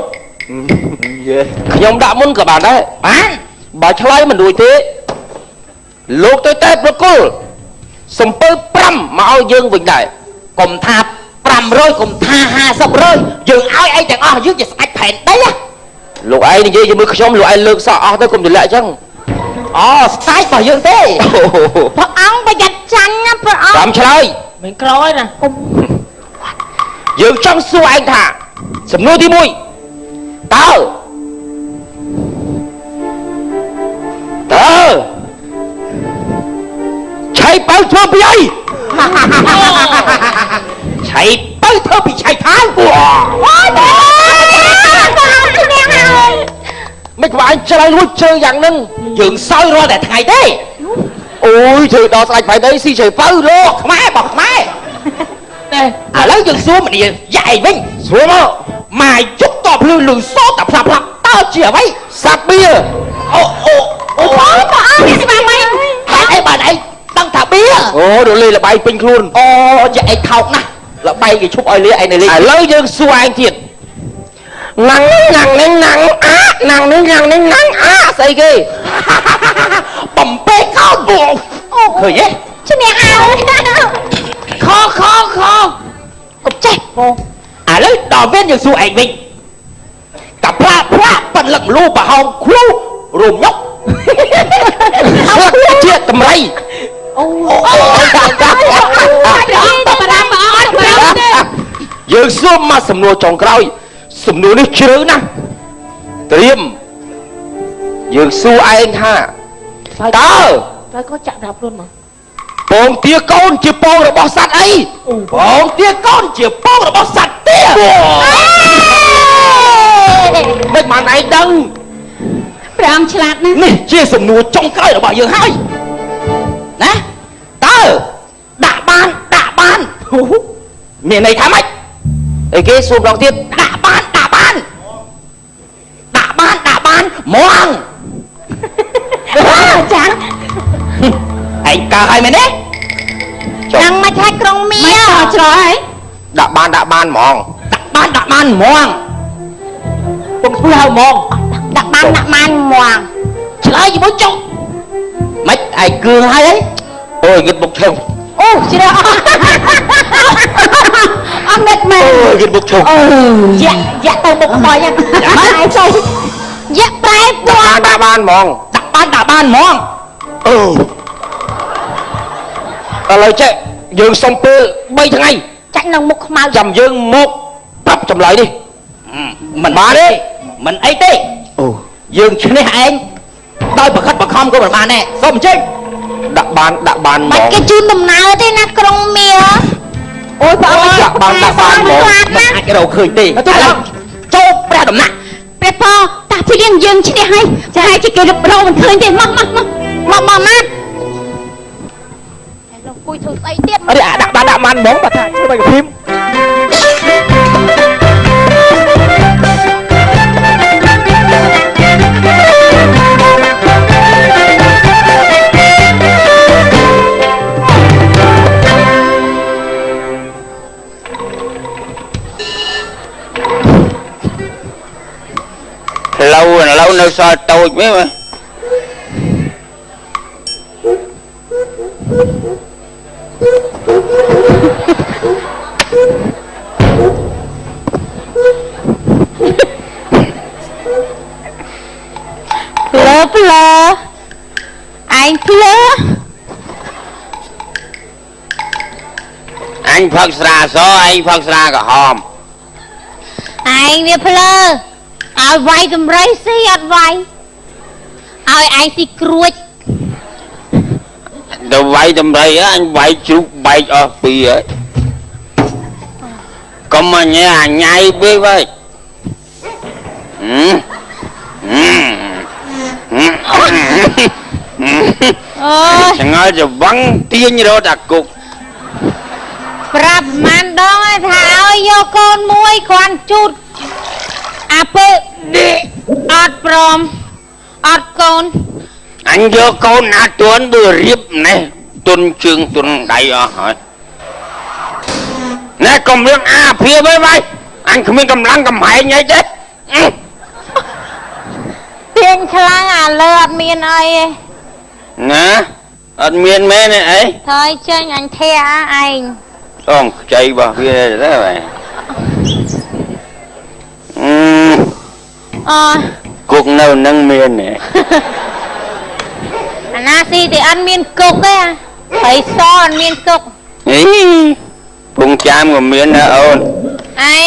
Speaker 2: ខ្ញុំដាក់មុនក៏បានដែរបានបើឆ្លើយមិនរួចទេលោកទៅតែប្រគល់សំពៅ5មកឲ្យយើងវិញដែរកុំថា500កុំថា50រើយើងឲ្យអីទាំងអស់យើងជាស្ដេចផែនដីលោកឯងនិយាយជាមួយខ្ញុំលោកឯងលើកសក់អស់ទៅកុំទម្លាក់អញ្ចឹង ស្ដាយរបស់យើងទេ
Speaker 3: ព្រះអង្គប្រយ័ត្នចាញ់ណាព្រះអង្គ
Speaker 4: ចាំឆ្លើយ
Speaker 2: មិនក្រោយណា
Speaker 4: យើងចង់សួរឯងថាសំណួរទី1តើឆៃបើធ្វើពីអីឆៃបើធ្វើពីឆៃខាងមិនខ្វាយឆ្លើយរួចជើយ៉ាងហ្នឹងយើងសើចរាល់តែថ្ងៃទេអូយធ្វើដល់ស្ដេចផៃដីស៊ីឆៃបើលោកខ្មែររបស់ខ្មែរឥឡូវយើងសួរមនីយ៉ាឯងវិញសួរមកម៉ាយយុគតភ្លឺលឺសោតតែផ្លាប់តើជាអ្វីសាប៊ីអូបងនេះស្មានមិនបានអីដឹងថាបៀអូរលេលបាយពេញខ្លួនអូយ៉ាឯងថោកណាស់លបាយគេឈប់ឲ្យលាឯងនៅលេឥឡូវយើងសួរឯងទៀតណាំងអាស្អីគេបំពេកោតបងឃើញទេ
Speaker 3: ឈ្នះហើយ
Speaker 2: ខកុំចេះបងឥឡូវដល់វិញយើងសួរឯងវិញកាផ្លាប៉ិនលឹកម្លូប្រហោងគ្រូរួមញុកជាតម្រៃយើងសួរមកសំណួរចុងក្រោយសំណួរនេះជ្រៅណាស់ត្រៀមយើងសួរឯងថាតើក៏ចាក់ប្រាប់ខ្លួនមកពងទាកូនជាពងរបស់សត្វអីពងទាកូនជាពងរបស់សត្វទាមិនបានឯងដឹង
Speaker 9: ព្រះអង្គឆ្លាតណាស់
Speaker 2: នេះជាសំណួរចុងក្រោយរបស់យើងហើយណាតើដាក់បានមានន័យថាម៉េចអីគេសួរម្ដងទៀតដាក់បានហ្មង
Speaker 3: ចាញ់
Speaker 2: ឯងកើឲ្យមែនទេ
Speaker 3: នឹងមកថាក្រុងមៀ
Speaker 9: ច្រោះហើយ
Speaker 4: ដាក់បានហ្មង
Speaker 2: ដាក់បានហ្មងពុកធ្វើហើយហ្មង
Speaker 3: ដាក់បានហ្មង
Speaker 2: ឆ្លើយជាមួយចុងម៉េចឯងគឿងហើយអូយគិតបុកឈឹង
Speaker 3: អូជ្រះអត់នឹកមែន
Speaker 2: អូយគិតបុកឈឹង
Speaker 3: យ៉ាក់ទៅមុខខ្មោចហ្នឹងឯងចូលយ៉ាក់ប្រែពណ៌
Speaker 4: ដាក់បានហ្មងឥឡូវចេះយើងសុំពេល3ថ្ងៃ
Speaker 3: ចាច់នៅមុខខ្មៅ
Speaker 4: ចាំយើងមកប្រាប់ចម្លើយនេះ
Speaker 2: មិនបានទេមិនអីទេអូយើងឈ្នះឯងដោយប្រខិតបខំក៏មិនបានដែរសូមអញ្ជើញ
Speaker 4: ដាក់បានហ្មង
Speaker 3: គេជូនដំណើរទេណាក្រុងមៀអូយបង
Speaker 4: ដាក់បានហ្មង
Speaker 2: មិនអាចរកឃើញទេឥឡូវចូលព្រះដំណាក់
Speaker 3: ព្រះប៉តាព្រៀងយើងឈ្នះហើយចាហើយគេរឹបរោមិនឃើញទេមកម៉ាត់លោកគួយធ្វើស្អីទៀត
Speaker 2: អីដាក់បានហ្មងបើថាជួយបាយកភីម
Speaker 4: ឡូវនៅសល់តូចមែន
Speaker 3: ភ្លើឯងភ្លើ
Speaker 4: អញផឹកស្រាសឯងផឹកស្រាក្រហម
Speaker 3: ឯងវាភ្លើឲ្យវាយតម្រៃស៊ីអត់វាយឲ្យឯងស៊ីគ្រួច
Speaker 4: ទៅវាយតម្រៃអញវាយជ្រូកបែកអស់ពីហើយកុំអញញ៉ៃពេកវិញឆ្ងល់ច្រវឹងទាញរត់អាគុក
Speaker 3: ប្រាប់ម៉ានដងថាឲ្យយកកូនមួយគ្រាន់ជូតអាពើអត់ព្រមអត់កូន
Speaker 4: អញយកកូនណាទួនបើរៀបនេះទុនជើងទុនដៃអស់ហើយណែកុំរឿងអាភិបអីអញគ្មានកម្លាំងកំហែងអីទេ
Speaker 3: ទាញខ្លាំងអាលើអត់មានអីទេ
Speaker 4: ណាអត់មានមែនទេអី
Speaker 3: thôiចេញអញធាឯង
Speaker 4: អូខ្ចីរបស់វាទេបាទគុកនៅនឹងមានទេ
Speaker 3: ណាស៊ីទីអត់មានគុកទេហើយសអត់មានគុក
Speaker 2: ពុងចាំក៏មានណាអូន
Speaker 3: អាយ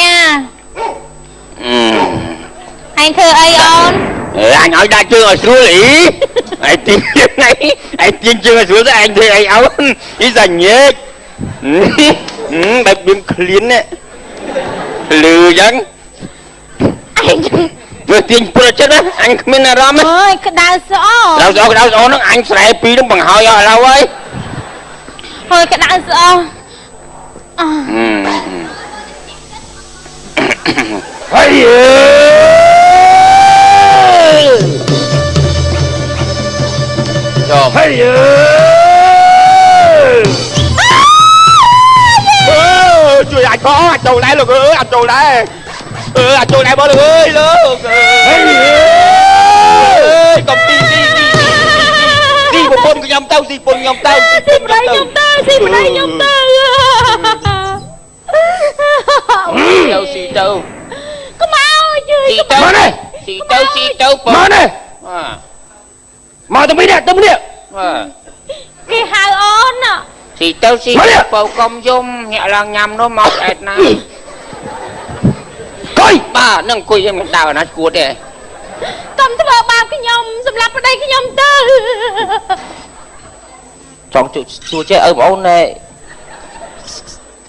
Speaker 3: អញធ្វើអីអូន
Speaker 2: anh hỏi đa chưa ở xuống lì anh tiên này anh tiên chưa ở xuống anh thì anh áo ý dành nhé bẹp biếm clean đấy lừa chẳng vừa tiên vừa chết đó anh không biết là rom á
Speaker 3: ơi cái đau
Speaker 2: đau nó anh sẽ pi nó bằng hỏi rồi đâu ấy
Speaker 3: thôi cái đau sợ
Speaker 2: hay hay chui anh có anh trâu lại được anh trâu lại anh trâu lại bớt được ơi luôn công ty đi một con nhom tao đi con nhom tao
Speaker 3: đi đây nhom tao
Speaker 2: xì tao
Speaker 3: có mau chứ
Speaker 2: xì tao mở này mở tao biết nè
Speaker 3: cái hai ôn à
Speaker 2: xì tao bầu công dung nhẹ lằng nhầm nó mọc ẹt này coi ba nâng cùi em đào nó cuột đấy
Speaker 3: cầm cái bờ bao cái nhom sầm lấp ở đây cái nhom tơ
Speaker 4: chọn chua chơi ở mẫu này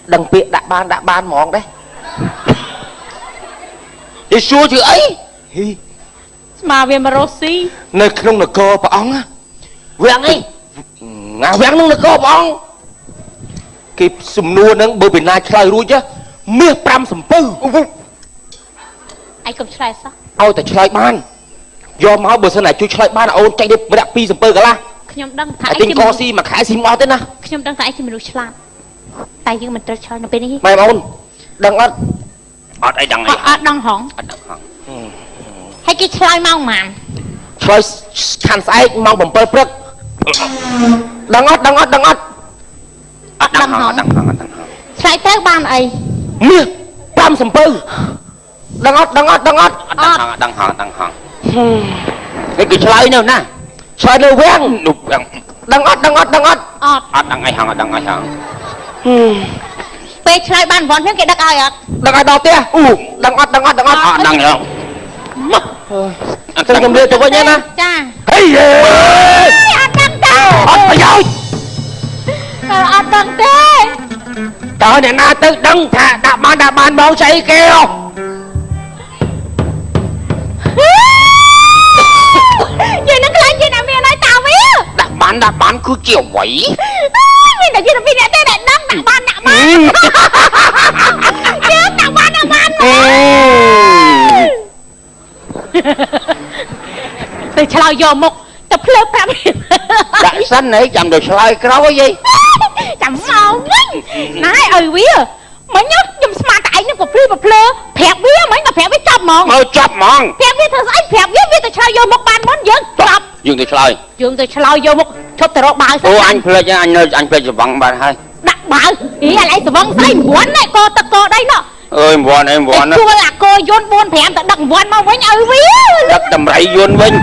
Speaker 4: đằng bịa đã ban món đấy thì xua chữ ấy
Speaker 3: mà về mà Rossi
Speaker 4: nơi không là cơ bà ong á vẹn ấy ngà vẹn nó là cơ bà ong kịp sùm nua nâng bởi vì nai chơi ruồi chứ miếng pram sùm pư
Speaker 3: anh cầm chơi sao
Speaker 4: ôi tại chơi ban do máu bữa sau này chui chơi ban ôn chạy đi mới đặt pi sùm pư cả la
Speaker 3: nhom đăng
Speaker 4: thải tinh co si mà khải sim o thế na
Speaker 3: nhom đăng thải chỉ mình được chơi tay nhưng mình chơi chơi nó bên đây
Speaker 4: mày mà ôn đăng ớt ớt ấy đăng ấy
Speaker 3: đăng hỏng hay cái chơi mau mà
Speaker 4: chơi khăn sai mau bầm pơ prất đăng ớt
Speaker 3: đăng hỏng chơi tới ban ấy
Speaker 4: miếng pram sùm pư đăng ớt
Speaker 2: đăng hòn
Speaker 4: cái kỳ chơi nào nè chơi đâu quen đăng ớt đăng ai hòn
Speaker 3: pe chơi ban vòn thế cái đắc ai ạ
Speaker 4: đăng ai đào tia đăng ớt đăng không tôi cầm đưa cho cô nhé nè
Speaker 3: cha
Speaker 4: hey
Speaker 3: đăng đâu
Speaker 4: phải rồi
Speaker 3: đăng thế
Speaker 4: trời này na tự đăng thả đã ban bao say kêu
Speaker 3: gì nó cái gì nào mẹ nói tao biết
Speaker 2: đã bán cứ kiểu vậy
Speaker 3: mẹ là gì nó mẹ đây là đăng đã ban chứ đã ban từ chơi vô một tập lớp ra
Speaker 2: đại sanh này chẳng được slide cái đó cái gì
Speaker 3: chẳng mau nói biết mới nhớ dùng smart tại nó bập lơ phẹp biết mấy mà phẹp biết chập mòn phẹp biết thằng ấy phẹp biết từ chơi vô một bàn món dừng chập
Speaker 2: dừng từ slide
Speaker 3: vô một chụp từ đó bài
Speaker 2: ô anh play cho anh play cho vắng bàn hay
Speaker 3: đặt bài ý là lấy từ vắng say muốn này cô đây nó
Speaker 2: ơi em buồn
Speaker 3: chua là cô vốn buồn phèm tận đặt buồn mau với nhau biết
Speaker 2: đất tầm rẫy vốn vinh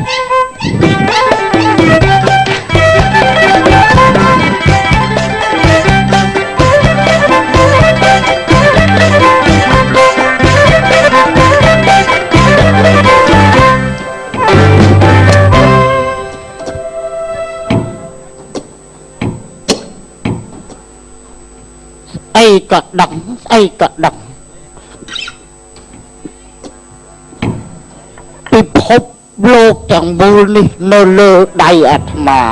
Speaker 7: ai cật đằng ពិភពលោកទាំងមូលនេះនៅលើដៃអាត្មា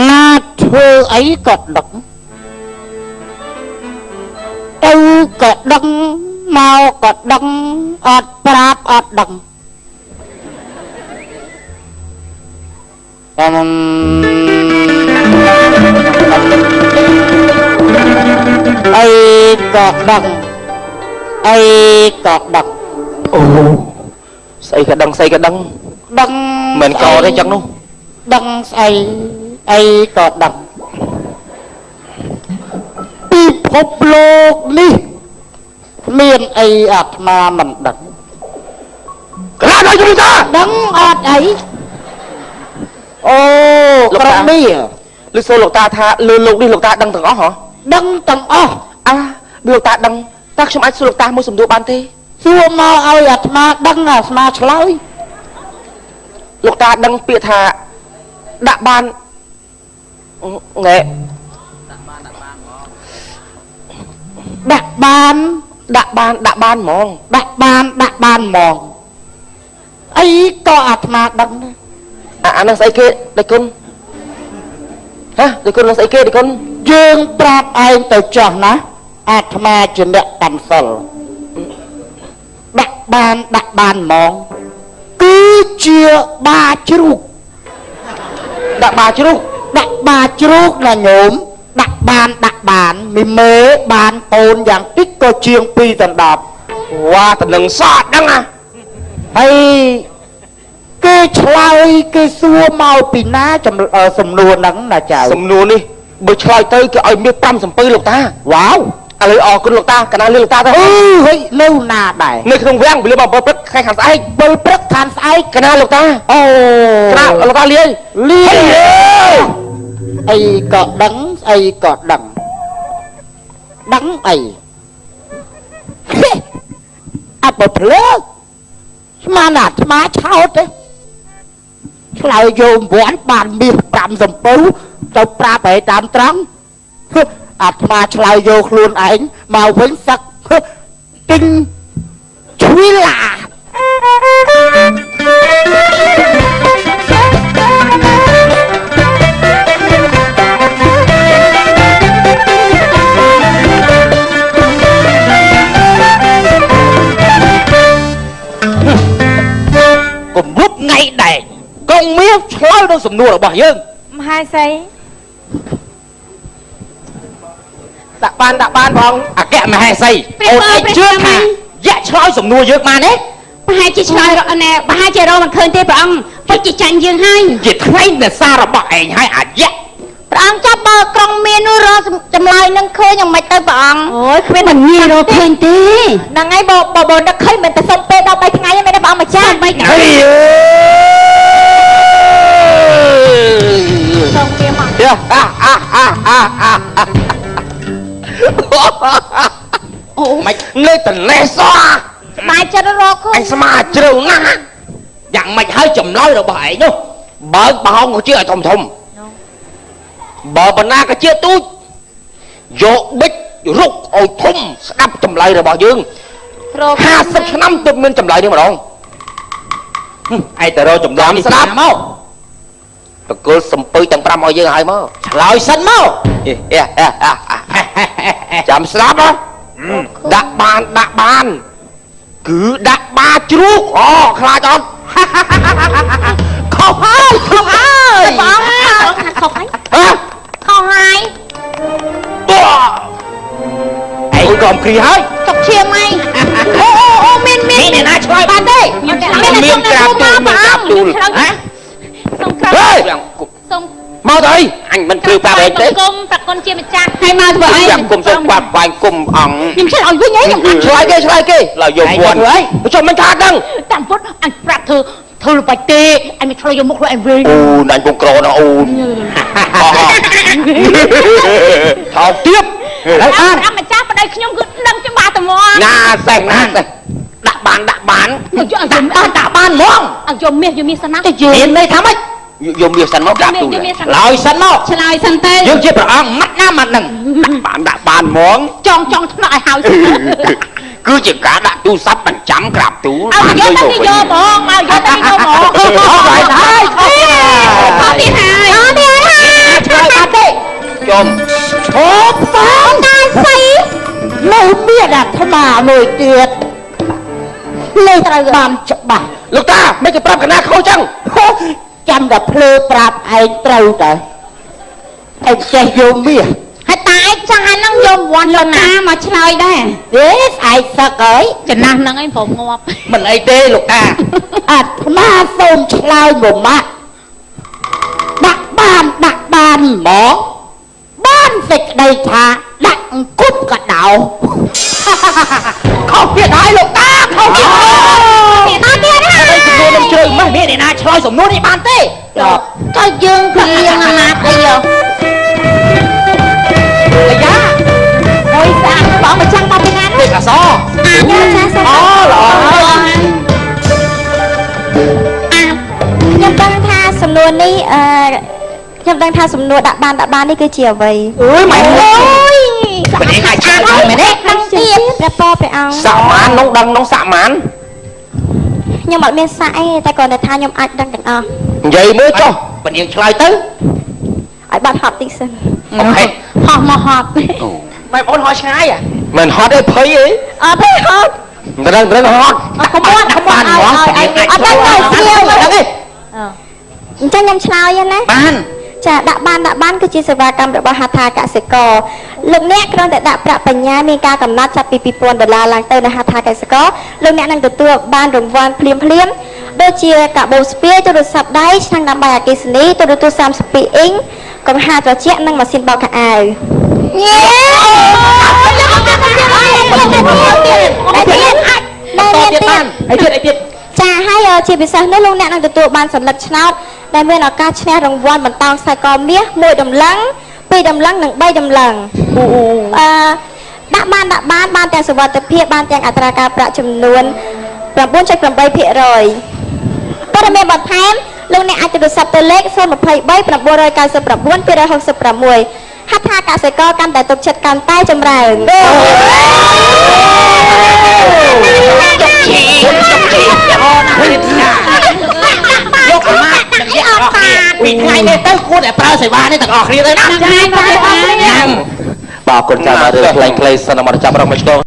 Speaker 7: ណាធ្វើអីក៏ដឹងទៅក៏ដឹងមកក៏ដឹងអត់ប្រាប់អត់ដឹងអីក៏ដឹងអូស្អីក៏ដឹងដឹងមិនកទេចឹងនោះដឹងស្អីអីក៏ដឹងពិភពលោកនេះមានអីអាត្មាមិនដឹងក្រា
Speaker 2: ហើយលោកតា
Speaker 7: ដឹងអត់អីអូក្រុមនេះ
Speaker 2: លោកសូលោកតាថាលើលោកនេះលោកតាដឹងទាំងអស់ហ៎
Speaker 7: ដឹងទាំងអស់
Speaker 2: លោកតាដឹងតើខ្ញុំអាចសួរលោកតាមួយសំណួរបានទេស
Speaker 7: ួរមកឲ្យអាត្មាដឹងអាត្មាឆ្លើយ
Speaker 2: លោកតាដឹងពាក្យថាដាក់បានណែ
Speaker 7: ដាក់បាន
Speaker 2: ដាក់បានហ្មង
Speaker 7: ដាក់បានហ្មងអីក៏អាត្មាដឹងដែរ
Speaker 2: អានឹងស្អីគេដេគុណហ៎ដេគុណនឹងស្អីគេដេគុណ
Speaker 7: យើងប្រាប់ឯងទៅចោះណាអាត្មាជាអ្នកកាន់សិលដាក់បានហ្មងគឺជាបាជ្រូក
Speaker 2: ដាក់បាជ្រូក
Speaker 7: ដាក់បាជ្រូកណាញោមដាក់បានមីមេបានកូនយ៉ាងតិចក៏ជាង2ដណ្ដប់
Speaker 2: វ៉ាតនឹងសអត់ដឹងណា
Speaker 7: ហើយគេឆ្លើយគេសួរមកពីណាសំណួរហ្នឹងណាចៅ
Speaker 2: សំណួរនេះបើឆ្លើយទៅគេឲ្យមាន5សំពៅលោកតា
Speaker 7: វ៉ាវ
Speaker 2: ឥឡូវអរគុណលោកតាកណាលឿនលោកតាទៅ
Speaker 7: ហេនៅណាដែរ
Speaker 2: នៅក្នុងវាំងវេលាមកព្រឹកខែខាងស្អែក
Speaker 7: ពេលព្រឹកខាងស្អែក
Speaker 2: កណាលោកតា
Speaker 7: អូ
Speaker 2: កណាលោកតាលាយ
Speaker 7: អីក៏ដឹងស្អីក៏ដឹងអីអបភ្លើស្មានអាត្មាឆោតទេឆ្លើយយកវត្តបានមាស5សំពៅទៅប្រាប់ឲ្យតាមត្រង់អាត្មាឆ្លើយយកខ្លួនឯងមកវិញសឹកទិញឈ្វីឡា
Speaker 2: កុំលុបថ្ងៃដែងកងមាសឆ្លើយនឹងសំណួររបស់យើង
Speaker 3: មហាសី
Speaker 2: ដាក់បានផងអគ្គមហេសីអូនឯងជឿថាយៈឆ្លើយសំណួរយើងបានទេ
Speaker 9: ប្រហែលជាឆ្លើយរកណែប្រហែលជារកមិនឃើញទេព្រះអង្គពិតជាចាញ់យើងហើយ
Speaker 2: ជាថ្ងៃនៃសាររបស់ឯងហើយអាយៈ
Speaker 3: ព្រះអង្គចាប់បើក្រុងមាននោះរកចម្លើយនឹងឃើញយ៉ាងម៉េចទៅព្រះអង្គ
Speaker 9: អូយគ្មានមិនងាយរកឃើញទេ
Speaker 3: ហ្នឹងហើយបើនឹកឃើញមិនតែសុំពេល13ថ្ងៃទេមែនទេព្រះអង្គម្ចាស់
Speaker 9: បី
Speaker 2: ហេ
Speaker 3: សូមវាមក
Speaker 2: អូមិននៅតនេះសោះ
Speaker 3: ស្បែកចិត្តរកឃើ
Speaker 2: អ
Speaker 3: ញ
Speaker 2: ញស្មាជ្រៅណាស់យ៉ាងម៉េចហើយចម្លើយរបស់ឯងនោះបើកប្រហោងក៏ជាឲ្យធំបើបណ្ណាក៏ជាទូចយកបិចរុកឲ្យធំស្ដាប់ចម្លើយរបស់យើង
Speaker 3: រក
Speaker 2: 50ឆ្នាំទើបមានចម្លើយនេះម្ដងឯងទៅរកចម្លើយនេះស្ដាប់មកបកគលសំពើទាំង5ឲ្យយើងឲ្យមកឆ្លើយសិនមកចាំស្ដាប់ណាដាក់បានគឺដាក់បាជ្រូកអូខ្លាចអត់ខុសហើយ
Speaker 3: ព្រះអង្គខុសហើយ
Speaker 2: ហ៎
Speaker 3: ខុសហើយ
Speaker 2: ឯងក៏គ្រីហើយ
Speaker 3: ទុកឈាមហើយអូមាន
Speaker 2: អ្នកណាឆ្លើយបានទេមានក្រាបទូល
Speaker 3: សូមក្រោយ
Speaker 2: ហេ
Speaker 3: សូម
Speaker 2: មកទៅអញមិនព្រឺប្រាប់ឯងទេ
Speaker 3: គុំប្រគុណជាម្ចាស់
Speaker 9: ហើយមកធ្វើអី
Speaker 2: ចាំគុំសូមបាត់បាញ់គុំអង្គ
Speaker 9: ខ្ញុំឆ្លើយឲ្យវិញអីខ្ញុំ
Speaker 2: ឆ្លើយគេឡើយយកវ័នចុះមិនថាដឹង
Speaker 3: តាមពុតអញប្រាប់ធ្វើល្បិចទេអញមិនឆ្លើយយកមុខខ្លួនឯងវិញ
Speaker 2: អូនអញគង់ក្រណាអូនថោកទៀតហើយបាន
Speaker 3: ព្រះម្ចាស់ប្តីខ្ញុំគឺដឹងច្បាស់តែមក
Speaker 2: ណាសេះដាក់បាន
Speaker 3: យកយក
Speaker 2: ដាក់បានហ្មង
Speaker 3: យកមាសសិនណា
Speaker 2: មានន័យថាម៉េចយកមាសសិនមកដាក់ទូឡើយសិនមក
Speaker 9: ឆ្លើយសិនទៅ
Speaker 2: យើងជាព្រះអង្គម៉ាត់ណាម៉ាត់នឹងដាក់បានហ្មង
Speaker 3: ចង់ថ្នាក់ឲ្យហើយ
Speaker 2: គឺជាការដាក់ទូរស័ព្ទបញ្ចាំក្រាបទូល
Speaker 3: ឲ្យយកទៅយកហ្មងឲ្យយកទៅយកហ្មង
Speaker 2: ហើយហើយ
Speaker 9: ខុសទៀតហើយ
Speaker 2: ឆ្លើយបានទេជុំ
Speaker 7: ឈប់ផងតាស្អីនៅមានអាត្មាមួយទៀតលើត្រូវបានច្បាស់
Speaker 2: លោកតាមិនគេប្រាប់កណាខុសចឹង
Speaker 7: ចាំតែភ្លើប្រាប់ឯងត្រូវតែឯងចេះយកមាស
Speaker 3: ហើយតាឯងចាស់ហ្នឹងយកវ័ន
Speaker 9: លោ
Speaker 3: លោក ក
Speaker 9: តា
Speaker 3: ណា
Speaker 9: មកឆ្លើយដែរ
Speaker 7: ទេស្អែកសឹកអើយ
Speaker 3: ចំណាស់ហ្នឹងឯងព្រមងាប់
Speaker 2: មិនអីទេលោកតា
Speaker 7: អាត្មាសូមឆ្លើយមួយម៉ាត់ដាក់បានហ្មងបានសេចក្តីថាដាក់អង្គុបកដោខុសទៀតហើយលោកតាខុសទៀតទៀតហើយ
Speaker 2: ហើយចំនួន មានអ្នកណាឆ្លើយសំណួរនេះបានទេ
Speaker 3: ก็យើងព្រៀងអាណាអីយោ
Speaker 2: អាយ៉ា
Speaker 3: អុយស្អាតបងមកចាំបងពីណា
Speaker 2: នេះអស
Speaker 3: អាចាចាស
Speaker 2: អូល្អហើយ
Speaker 3: ខ្ញុំដឹងថាសំណួរនេះខ្ញុំដឹងថាសំណួរដាក់បាននេះគឺជាអ្វី
Speaker 2: អើយម៉ែ
Speaker 3: អូយ
Speaker 2: មិនឯងអាចឆ្លើយបានមែនទេ
Speaker 3: ដឹងទៀតព្រះពរព្រះអង្គ
Speaker 4: សាក់ម៉ាននងដឹងនងសាក់ម៉ាន
Speaker 3: ខ្ញុំអត់មានសាក់អីតែគ្រាន់តែថាខ្ញុំអាចដឹងទាំងអស់
Speaker 4: និយាយមើលចុះ
Speaker 2: បើនាងឆ្លើយទៅ
Speaker 3: ឲ្យបាត់ហត់តិចសិន
Speaker 2: អូខេ
Speaker 3: ហោះមកហត់
Speaker 2: ម៉ែបងហោះឆ្ងាយអា
Speaker 4: មិនហត់ទេភ័យអី
Speaker 3: អត់ទេហត់
Speaker 4: មិនដឹងហត់
Speaker 3: ខំមកឲ្យអត់ដឹងទៅស្គាល់អញ្ចឹងខ្ញុំឆ្លើយណា
Speaker 2: បាន
Speaker 3: ចាដាក់បានគឺជាសេវាកម្មរបស់ហត្ថកសិករលោកអ្នកគ្រាន់តែដាក់ប្រាក់បញ្ញាមានការកំណត់ចាប់ពី$2000ឡើងទៅនៅហត្ថកសិករលោកអ្នកនឹងទទួលបានរង្វាន់ភ្លាមដូចជាកាបូស្ពាយទូរស័ព្ទដៃឆ្នាំងដាំបាយអគ្គិសនីទូរទស្សន៍32អ៊ីងកង្ហារត្រជាក់និងម៉ាស៊ីនបោកខោអាវយេចាហើយជាពិសេសនោះលោកអ្នកនឹងទទួលបានសន្លឹកឆ្នោតដែលមានឱកាសឈ្នះរង្វាន់បន្តោងខ្សែកមាស1តម្លឹង2តម្លឹងនិង3តម្លឹងដាក់បានទាំងសុវត្ថិភាពបានទាំងអត្រាការប្រាក់ចំនួន 9.8% ព័ត៌មានបន្ថែមលោកអ្នកអាចទូរស័ព្ទទៅលេខ023 999 266ហត្ថកសិករកាន់តែទុកចិត្តកាន់តែចម្រើន
Speaker 2: យកអាម៉ានឹងយកអស់គ្នាពីថ្ងៃនេះទៅគួរតែប្រើសេវានេះទាំងអស់គ្នាទៅណា
Speaker 4: បាទគុណចាំមករឿងខ្លីៗសិនមកចាប់រកមកឆ្លង